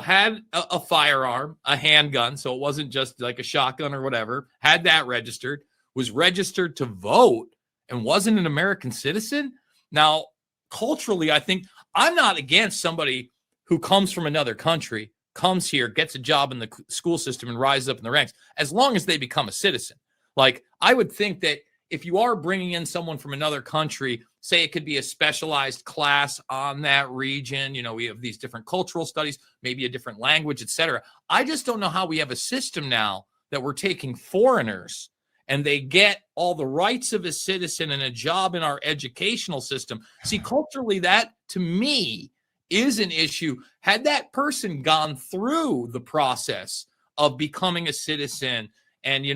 had a firearm, a handgun. So it wasn't just like a shotgun or whatever, had that registered, was registered to vote, and wasn't an American citizen. Now, culturally, I think I'm not against somebody who comes from another country, comes here, gets a job in the school system, and rises up in the ranks, as long as they become a citizen. Like, I would think that if you are bringing in someone from another country, say it could be a specialized class on that region, we have these different cultural studies, maybe a different language, etc. I just don't know how we have a system now that we're taking foreigners and they get all the rights of a citizen and a job in our educational system. See, culturally, that to me is an issue. Had that person gone through the process of becoming a citizen, and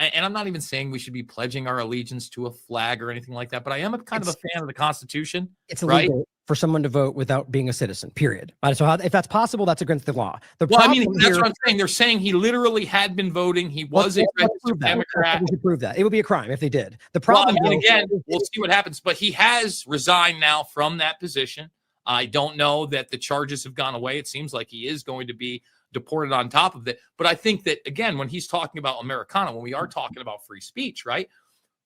and I'm not even saying we should be pledging our allegiance to a flag or anything like that, but I am kind of a fan of the Constitution. It's illegal for someone to vote without being a citizen, period. So if that's possible, that's against the law. That's what I'm saying. They're saying he literally had been voting. He was a registered Democrat. We should prove that. It would be a crime if they did. The problem, again, we'll see what happens, but he has resigned now from that position. I don't know that the charges have gone away. It seems like he is going to be deported on top of it. But I think that, again, when he's talking about Americana, when we are talking about free speech, right?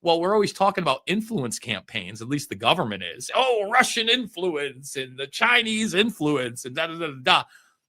Well, we're always talking about influence campaigns, at least the government is. Oh, Russian influence and the Chinese influence and da-da-da-da-da.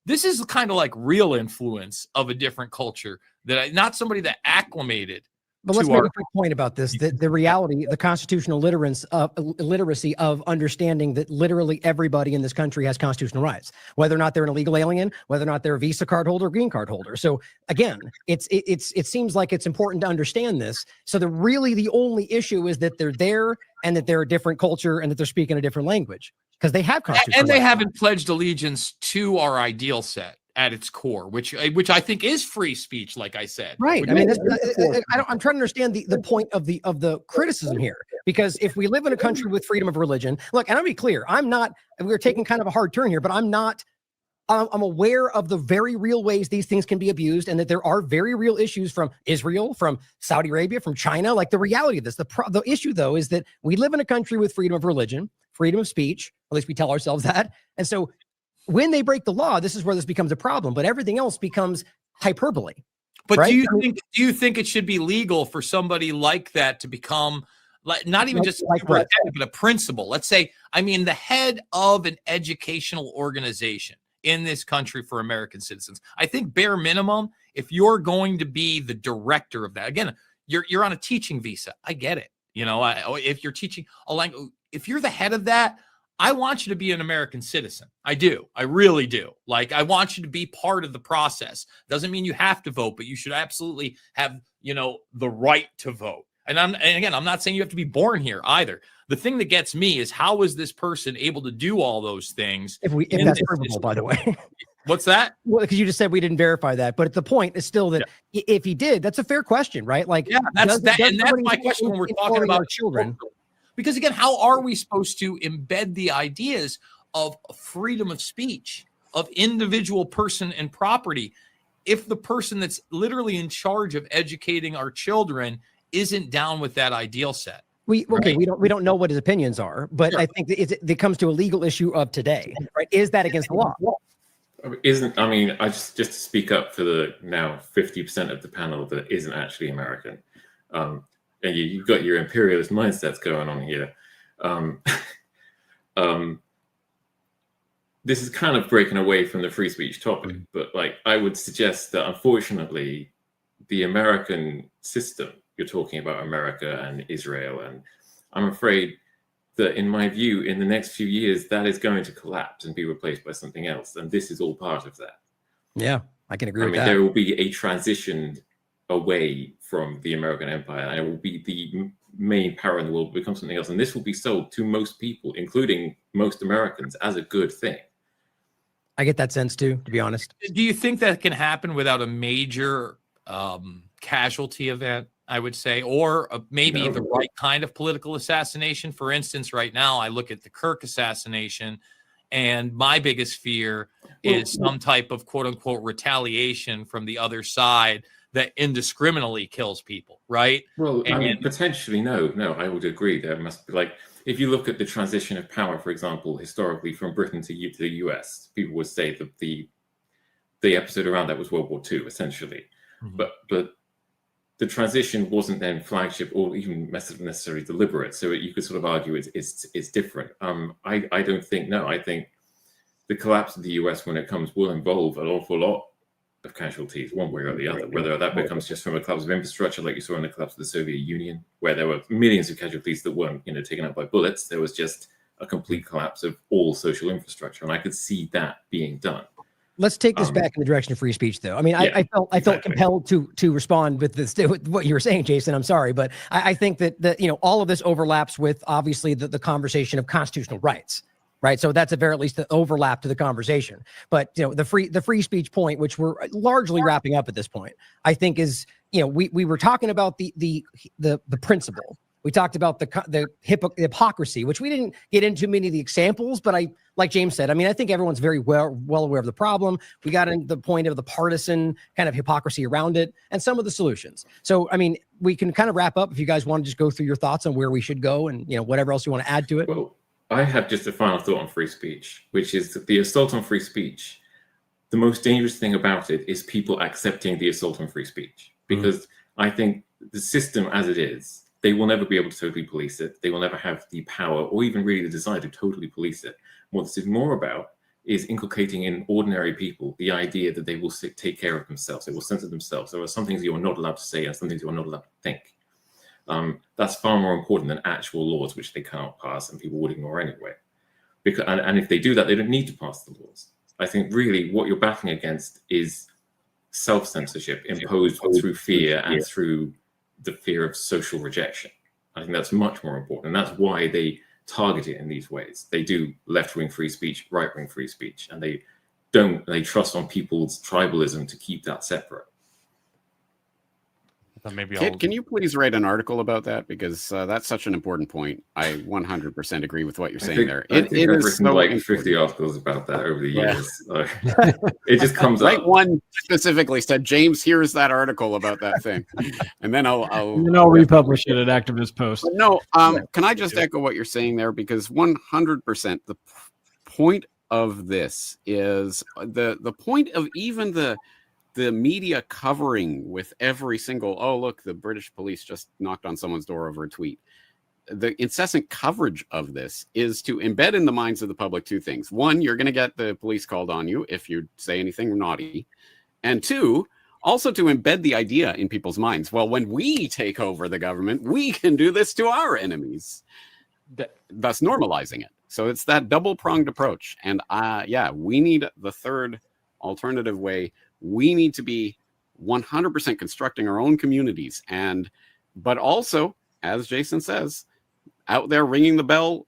This is kind of like real influence of a different culture, not somebody that acclimated. But let's make a quick point about this. The reality, the constitutional literacy of understanding that literally everybody in this country has constitutional rights, whether or not they're an illegal alien, whether or not they're a Visa card holder, green card holder. So again, it seems like it's important to understand this. So the only issue is that they're there and that they're a different culture and that they're speaking a different language because they have constitutional and they rights. haven't pledged allegiance to our ideal set at its core, which I think is free speech, like I said. Right. I mean, I'm trying to understand the point of the criticism here, because if we live in a country with freedom of religion, look, and I'll be clear, we're taking kind of a hard turn here, but I'm aware of the very real ways these things can be abused, and that there are very real issues from Israel, from Saudi Arabia, from China. Like, the reality of this, the issue though, is that we live in a country with freedom of religion, freedom of speech, at least we tell ourselves that. And so when they break the law, this is where this becomes a problem, but everything else becomes hyperbole. But right? do you think it should be legal for somebody like that to become, like, not even just a superintendent, but a principal? Let's say, the head of an educational organization in this country for American citizens. I think bare minimum, if you're going to be the director of that, again, you're on a teaching visa. I get it. If you're teaching a language, if you're the head of that, I want you to be an American citizen. I do. I really do. Like, I want you to be part of the process. Doesn't mean you have to vote, but you should absolutely have, the right to vote. And again, I'm not saying you have to be born here either. The thing that gets me is, how is this person able to do all those things? If that's provable, by the way. What's that? Well, because you just said we didn't verify that, but the point is still that if he did, that's a fair question, right? Like, that's my question when we're talking about children. Because again, how are we supposed to embed the ideas of freedom of speech, of individual person and property, if the person that's literally in charge of educating our children isn't down with that ideal set? We don't know what his opinions are, but I think it comes to a legal issue of today, right? Is that against the law? I just to speak up for the now 50% of the panel that isn't actually American. And you've got your imperialist mindsets going on here. This is kind of breaking away from the free speech topic, but I would suggest that, unfortunately, the American system, you're talking about America and Israel, and I'm afraid that, in my view, in the next few years, that is going to collapse and be replaced by something else. And this is all part of that. Yeah. I can agree I with mean, that. there will be a transition away from the American empire, and it will be the main power in the world will become something else. And this will be sold to most people, including most Americans, as a good thing. I get that sense too, to be honest. Do you think that can happen without a major casualty event, I would say, or maybe the right kind of political assassination? For instance, right now, I look at the Kirk assassination, and my biggest fear is some type of quote unquote retaliation from the other side that indiscriminately kills people, right? Well, I mean, potentially, no, I would agree. There must be, like, if you look at the transition of power, for example, historically from Britain to the US, people would say that the episode around that was World War II, essentially. Mm-hmm. But the transition wasn't then flagship or even necessarily deliberate. So you could sort of argue it's different. I don't think, no, I think the collapse of the US when it comes will involve an awful lot of casualties, one way or the other, whether that becomes just from a collapse of infrastructure, like you saw in the collapse of the Soviet Union, where there were millions of casualties that weren't, taken out by bullets. There was just a complete collapse of all social infrastructure. And I could see that being done. Let's take this back in the direction of free speech, though. I mean, I felt compelled to respond with this, with what you were saying, Jason. I'm sorry, but I think that all of this overlaps with obviously the conversation of constitutional rights, right? So that's at very least the overlap to the conversation. But the free speech point, which we're largely wrapping up at this point, I think is we were talking about the principle. We talked about the hypocrisy, which we didn't get into many of the examples, but like James said, I mean, I think everyone's very well aware of the problem. We got into the point of the partisan kind of hypocrisy around it and some of the solutions. So, I mean, we can kind of wrap up if you guys want to just go through your thoughts on where we should go and, whatever else you want to add to it. Well, I have just a final thought on free speech, which is that the assault on free speech, the most dangerous thing about it is people accepting the assault on free speech, because I think the system as it is, they will never be able to totally police it. They will never have the power or even really the desire to totally police it. What this is more about is inculcating in ordinary people the idea that they will take care of themselves. They will censor themselves. There are some things you are not allowed to say and some things you are not allowed to think. That's far more important than actual laws, which they cannot pass and people would ignore anyway. And if they do that, they don't need to pass the laws. I think really what you're battling against is self-censorship imposed through fear and through the fear of social rejection. I think that's much more important. And that's why they target it in these ways. They do left-wing free speech, right-wing free speech, and they trust on people's tribalism to keep that separate. Maybe Can you please write an article about that? Because that's such an important point. I 100% agree with what you're saying there. I've written so like 50 articles about that over the years. It just comes up. Write one specifically said, James, here's that article about that thing. And then I'll republish it at Activist Post. But no, can I just echo what you're saying there? Because 100% the point of this is the point of even the media covering with every single, oh, look, the British police just knocked on someone's door over a tweet. The incessant coverage of this is to embed in the minds of the public two things. One, you're going to get the police called on you if you say anything naughty. And two, also to embed the idea in people's minds. Well, when we take over the government, we can do this to our enemies, thus normalizing it. So it's that double-pronged approach. And we need the third alternative way. We need to be 100% constructing our own communities, but also, as Jason says, out there ringing the bell,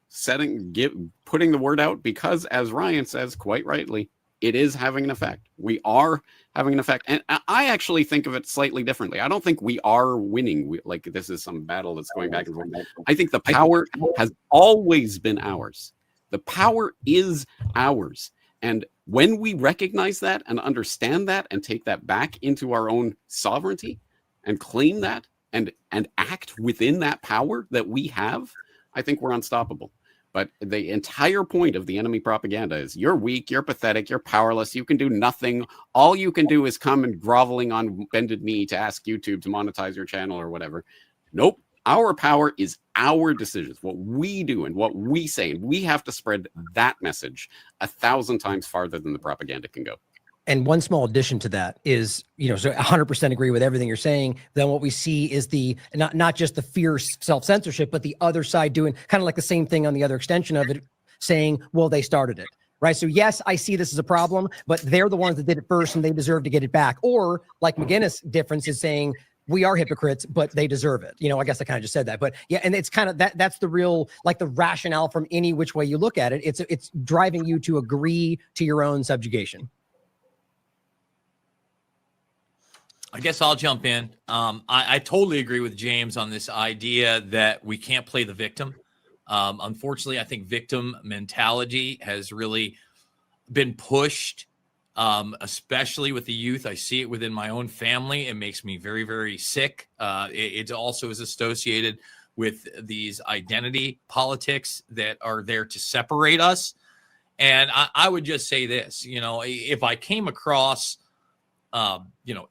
putting the word out, because as Ryan says quite rightly, it is having an effect. We are having an effect, and I actually think of it slightly differently. I don't think we are winning. Like this is some battle that's going back and forth. I think the power has always been ours. The power is ours. And when we recognize that and understand that and take that back into our own sovereignty and claim that and act within that power that we have, I think we're unstoppable. But the entire point of the enemy propaganda is you're weak, you're pathetic, you're powerless, you can do nothing. All you can do is come and groveling on bended knee to ask YouTube to monetize your channel or whatever. Nope. Our power is our decisions, what we do and what we say. And we have to spread that message 1,000 times farther than the propaganda can go. And one small addition to that is, so 100% agree with everything you're saying. Then what we see is not just the fierce self-censorship, but the other side doing kind of like the same thing on the other extension of it, saying, well, they started it. right? So yes, I see this as a problem, but they're the ones that did it first and they deserve to get it back. Or like McGinnis difference is saying, we are hypocrites, but they deserve it. I guess I kind of just said that, but yeah. And it's kind of that's the real, like the rationale from any which way you look at it. It's driving you to agree to your own subjugation. I guess I'll jump in. I totally agree with James on this idea that we can't play the victim. Unfortunately, I think victim mentality has really been pushed, especially with the youth. I see it within my own family. It makes me very, very sick. It also is associated with these identity politics that are there to separate us. And I would just say this, if I came across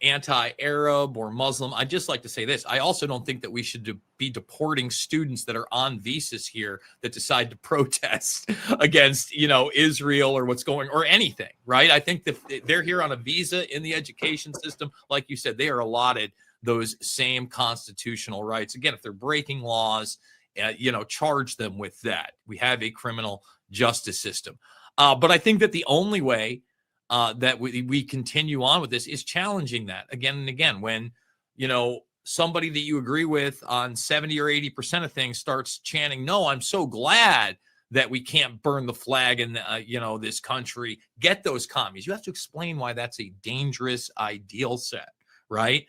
anti-Arab or Muslim, I'd just like to say this. I also don't think that we should be deporting students that are on visas here that decide to protest against, Israel or what's going, or anything, right? I think that they're here on a visa in the education system. Like you said, they are allotted those same constitutional rights. Again, if they're breaking laws, charge them with that. We have a criminal justice system. But I think that the only way that we continue on with this is challenging that again and again. When, somebody that you agree with on 70 or 80% of things starts chanting, no, I'm so glad that we can't burn the flag in, this country, get those commies. You have to explain why that's a dangerous ideal set, right?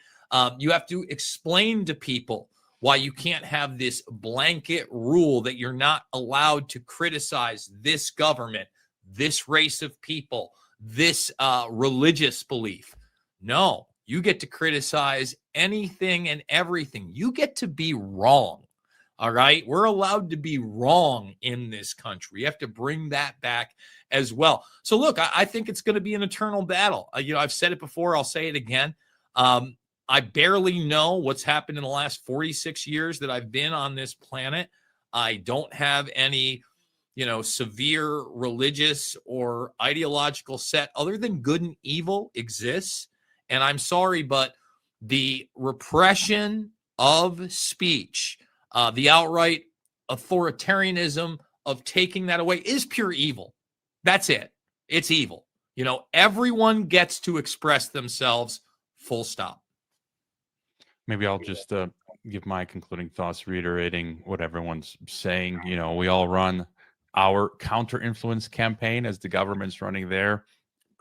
You have to explain to people why you can't have this blanket rule that you're not allowed to criticize this government, this race of people, this religious belief. No, you get to criticize anything and everything. You get to be wrong. All right. We're allowed to be wrong in this country. You have to bring that back as well. So look, I think it's going to be an eternal battle. I've said it before. I'll say it again. I barely know what's happened in the last 46 years that I've been on this planet. I don't have any severe religious or ideological set other than good and evil exists. And I'm sorry, but the repression of speech, the outright authoritarianism of taking that away is pure evil. That's it. It's evil. Everyone gets to express themselves, full stop. Maybe I'll just give my concluding thoughts, reiterating what everyone's saying. We all run our counter-influence campaign as the government's running their,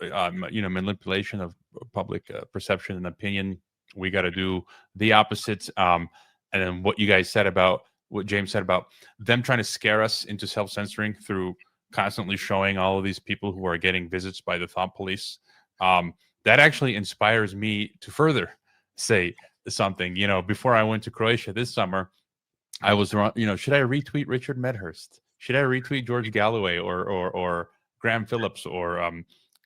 manipulation of public perception and opinion. We got to do the opposite. And then what you guys said about what James said about them trying to scare us into self-censoring through constantly showing all of these people who are getting visits by the thought police. That actually inspires me to further say something. Before I went to Croatia this summer, I was, should I retweet Richard Medhurst? Should I retweet George Galloway or Graham Phillips or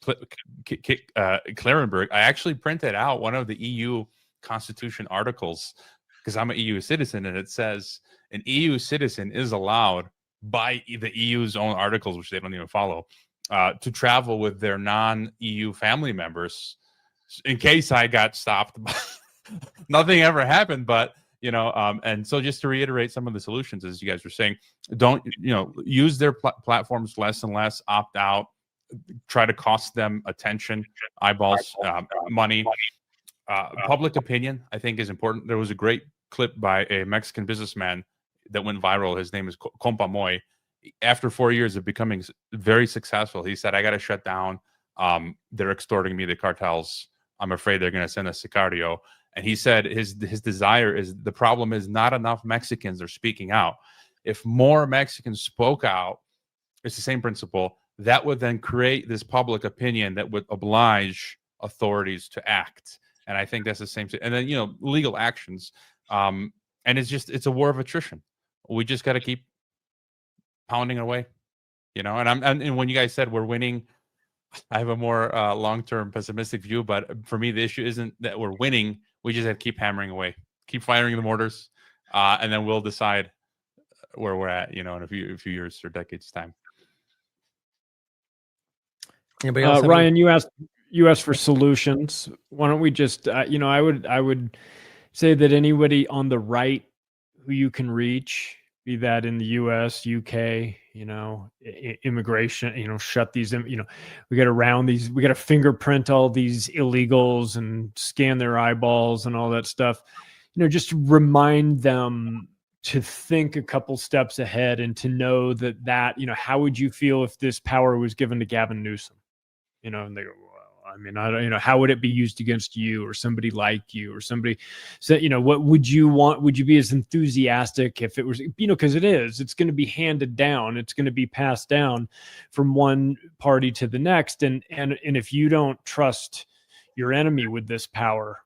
Clarenberg? I actually printed out one of the EU Constitution articles because I'm an EU citizen, and it says an EU citizen is allowed by the EU's own articles, which they don't even follow, to travel with their non-EU family members. In case I got stopped, nothing ever happened, but and so just to reiterate some of the solutions, as you guys were saying, don't, use their platforms less and less, opt out, try to cost them attention, eyeballs, money. Public opinion, I think, is important. There was a great clip by a Mexican businessman that went viral. His name is Compa Moy. After 4 years of becoming very successful, he said, I got to shut down. They're extorting me, the cartels. I'm afraid they're going to send a sicario. And he said his desire is, the problem is not enough Mexicans are speaking out. If more Mexicans spoke out, it's the same principle, that would then create this public opinion that would oblige authorities to act. And I think that's the same thing. And then, legal actions. And it's a war of attrition. We just got to keep pounding away, and when you guys said we're winning, I have a more long-term pessimistic view, but for me, the issue isn't that we're winning. We just have to keep hammering away, keep firing the mortars, and then we'll decide where we're at, in a few years or decades time. Anybody else? Ryan, you asked for solutions. Why don't we just, I would say that anybody on the right who you can reach, be that in the U.S., UK, immigration, shut these, we got to round these, we got to fingerprint all these illegals and scan their eyeballs and all that stuff, just to remind them to think a couple steps ahead and to know that, how would you feel if this power was given to Gavin Newsom? And they go, well, I mean, I don't, how would it be used against you or somebody like you or somebody? So, what would you want? Would you be as enthusiastic if it was, because it's going to be handed down. It's going to be passed down from one party to the next. And if you don't trust your enemy with this power,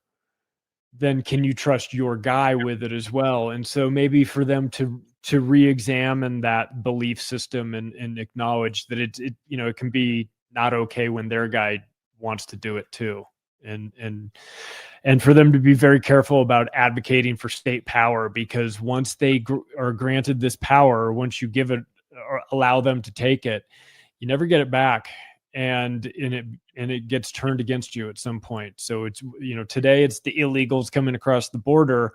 then can you trust your guy with it as well? And so maybe for them to re-examine that belief system and acknowledge that it can be not okay when their guy wants to do it too. And for them to be very careful about advocating for state power, because once they are granted this power, once you give it or allow them to take it, you never get it back. And it gets turned against you at some point. So it's, today it's the illegals coming across the border,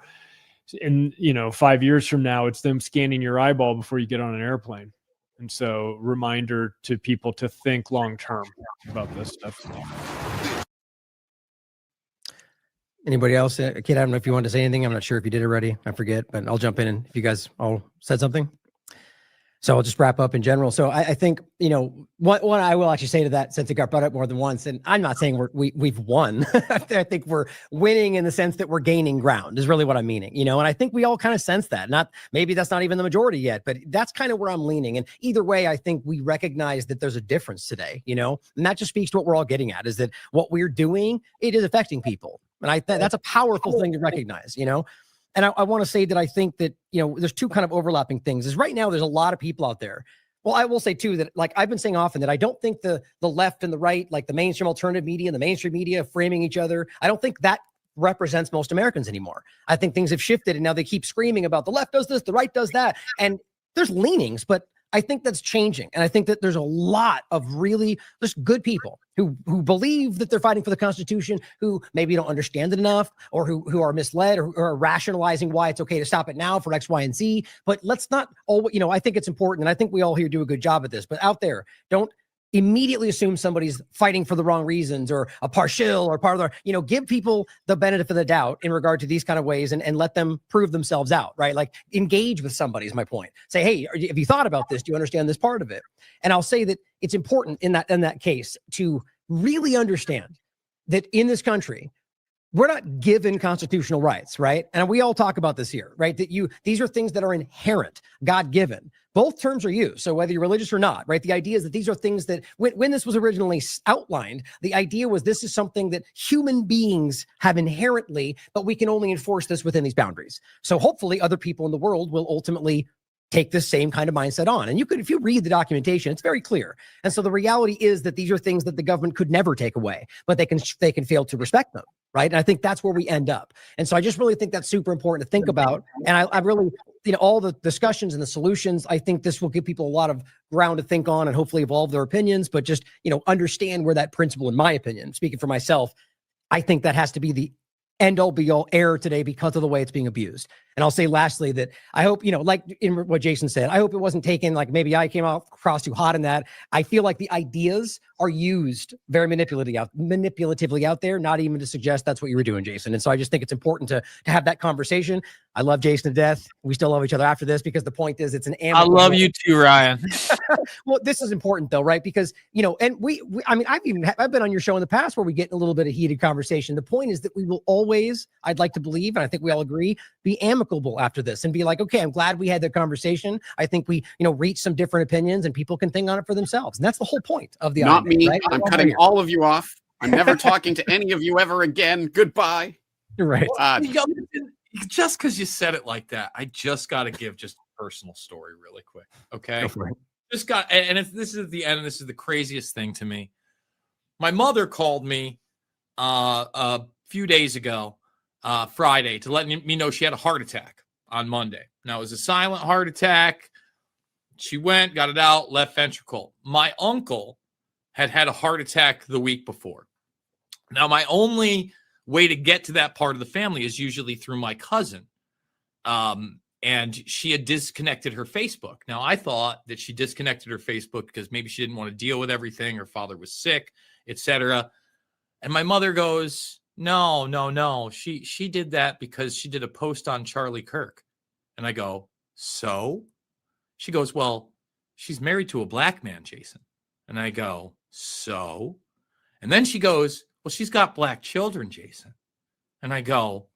and 5 years from now, it's them scanning your eyeball before you get on an airplane. And so reminder to people to think long-term about this stuff. Anybody else? Kid, I don't know if you want to say anything. I'm not sure if you did already. I forget, but I'll jump in and if you guys all said something. So I'll just wrap up in general. So I think, what I will actually say to that, since it got brought up more than once, and I'm not saying we've won. I think we're winning in the sense that we're gaining ground is really what I'm meaning, and I think we all kind of sense that. Maybe that's not even the majority yet, but that's kind of where I'm leaning. And either way, I think we recognize that there's a difference today, and that just speaks to what we're all getting at, is that what we're doing, it is affecting people. And that's a powerful thing to recognize, And I want to say that I think that, there's two kind of overlapping things. Is right now there's a lot of people out there. Well, I will say too that, like I've been saying often, that I don't think the left and the right, like the mainstream alternative media and the mainstream media framing each other, I don't think that represents most Americans anymore. I think things have shifted, and now they keep screaming about the left does this, the right does that. And there's leanings, but I think that's changing. And I think that there's a lot of really just good people who believe that they're fighting for the Constitution, who maybe don't understand it enough, or who are misled, or are rationalizing why it's okay to stop it now for X, Y, and Z. But let's not I think it's important, and I think we all here do a good job at this, but out there, don't immediately assume somebody's fighting for the wrong reasons or a partial or part of the, give people the benefit of the doubt in regard to these kind of ways, and let them prove themselves out, right? Like engage with somebody is my point. Say, hey, have you thought about this? Do you understand this part of it? And I'll say that it's important in that case to really understand that in this country, we're not given constitutional rights, right? And we all talk about this here, right? That these are things that are inherent, God-given. Both terms are used. So whether you're religious or not, right? The idea is that these are things that when this was originally outlined, the idea was this is something that human beings have inherently, but we can only enforce this within these boundaries. So hopefully other people in the world will ultimately take this same kind of mindset on. And if you read the documentation, it's very clear. And so the reality is that these are things that the government could never take away, but they can fail to respect them, right? And I think that's where we end up. And so I just really think that's super important to think about. And I really, all the discussions and the solutions, I think this will give people a lot of ground to think on and hopefully evolve their opinions, but just, understand where that principle, in my opinion, speaking for myself, I think that has to be the end all be all error today because of the way it's being abused. And I'll say lastly that I hope, like in what Jason said, I hope it wasn't taken like maybe I came across too hot in that. I feel like the ideas are used very manipulatively out there, not even to suggest that's what you were doing, Jason. And so I just think it's important to have that conversation. I love Jason to death. We still love each other after this because the point is it's an amicable. I love you too, Ryan. Well, this is important though, right? Because, and I've been on your show in the past where we get in a little bit of heated conversation. The point is that we will always, I'd like to believe, and I think we all agree, be amicable after this and be like, okay, I'm glad we had that conversation. I think we, reached some different opinions and people can think on it for themselves. And that's the whole point of the Not argument, me. right? I'm cutting all of you off. I'm never talking to any of you ever again. Goodbye. Right. Just because you said it like that, I just got to give just a personal story really quick. Okay. Go for it. And if this is at the end, this is the craziest thing to me. My mother called me a few days ago, Friday, to let me know she had a heart attack on Monday. Now, it was a silent heart attack. She went, got it out, left ventricle. My uncle had a heart attack the week before. Now, my only way to get to that part of the family is usually through my cousin. and she had disconnected her Facebook. Now, I thought that she disconnected her Facebook because maybe she didn't want to deal with everything. Her father was sick, etc. And my mother goes, no. She did that because she did a post on Charlie Kirk. And I go, so? She goes, well, she's married to a black man, Jason. And I go, so? And then she goes, well, she's got black children, Jason. And I go,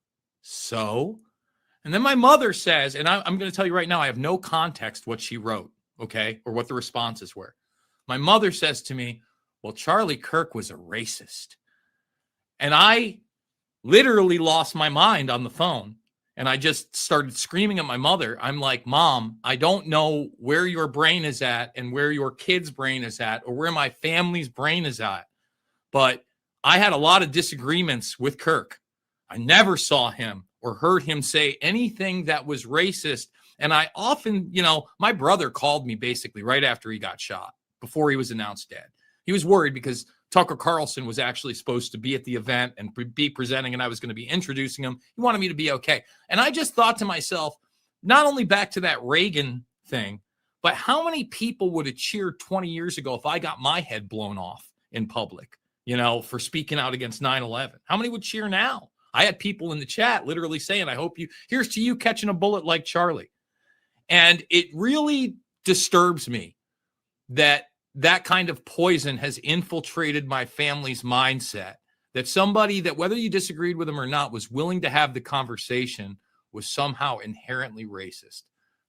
so? And then my mother says, and I'm going to tell you right now, I have no context what she wrote, okay, or what the responses were. My mother says to me, well, Charlie Kirk was a racist. And I literally lost my mind on the phone. And I just started screaming at my mother. I'm like, Mom, I don't know where your brain is at and where your kid's brain is at or where my family's brain is at. But I had a lot of disagreements with Kirk. I never saw him or heard him say anything that was racist. And I often, you know, my brother called me basically right after he got shot, before he was announced dead. He was worried because Tucker Carlson was actually supposed to be at the event and be presenting, and I was going to be introducing him. He wanted me to be okay. And I just thought to myself, not only back to that Reagan thing, but how many people would have cheered 20 years ago if I got my head blown off in public, you know, for speaking out against 9/11? How many would cheer now? I had people in the chat literally saying, I hope you, here's to you catching a bullet like Charlie. And it really disturbs me that that kind of poison has infiltrated my family's mindset, that somebody that, whether you disagreed with them or not, was willing to have the conversation was somehow inherently racist.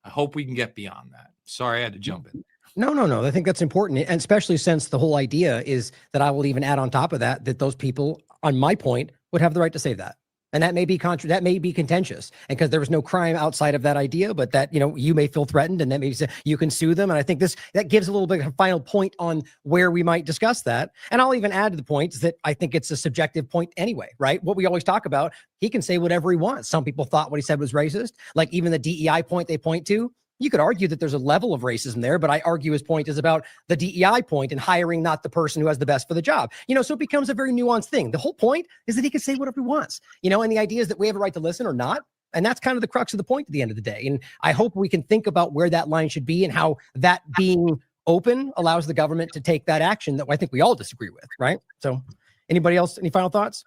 I hope we can get beyond that. Sorry, I had to jump in. No. I think that's important. And especially since the whole idea is that I will even add on top of that, that those people, on my point, would have the right to say that. And that may be that may be contentious, and because there was no crime outside of that idea, but that, you know, you may feel threatened, and that maybe you can sue them. And I think that gives a little bit of a final point on where we might discuss that. And I'll even add to the point that I think it's a subjective point anyway, right? What we always talk about, he can say whatever he wants. Some people thought what he said was racist. Like even the DEI point they point to, you could argue that there's a level of racism there, but I argue his point is about the DEI point and hiring not the person who has the best for the job. You know, so it becomes a very nuanced thing. The whole point is that he can say whatever he wants, you know, and the idea is that we have a right to listen or not. And that's kind of the crux of the point at the end of the day. And I hope we can think about where that line should be and how that being open allows the government to take that action that I think we all disagree with, right? So anybody else, any final thoughts?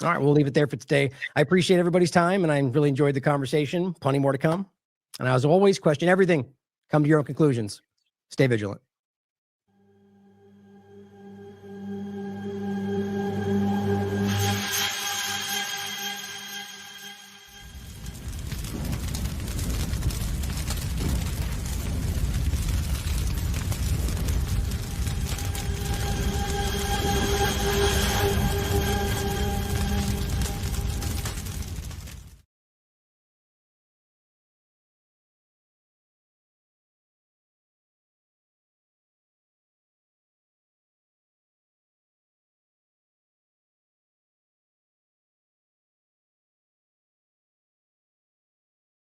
All right, we'll leave it there for today. I appreciate everybody's time, and I really enjoyed the conversation. Plenty more to come. And as always, question everything. Come to your own conclusions. Stay vigilant.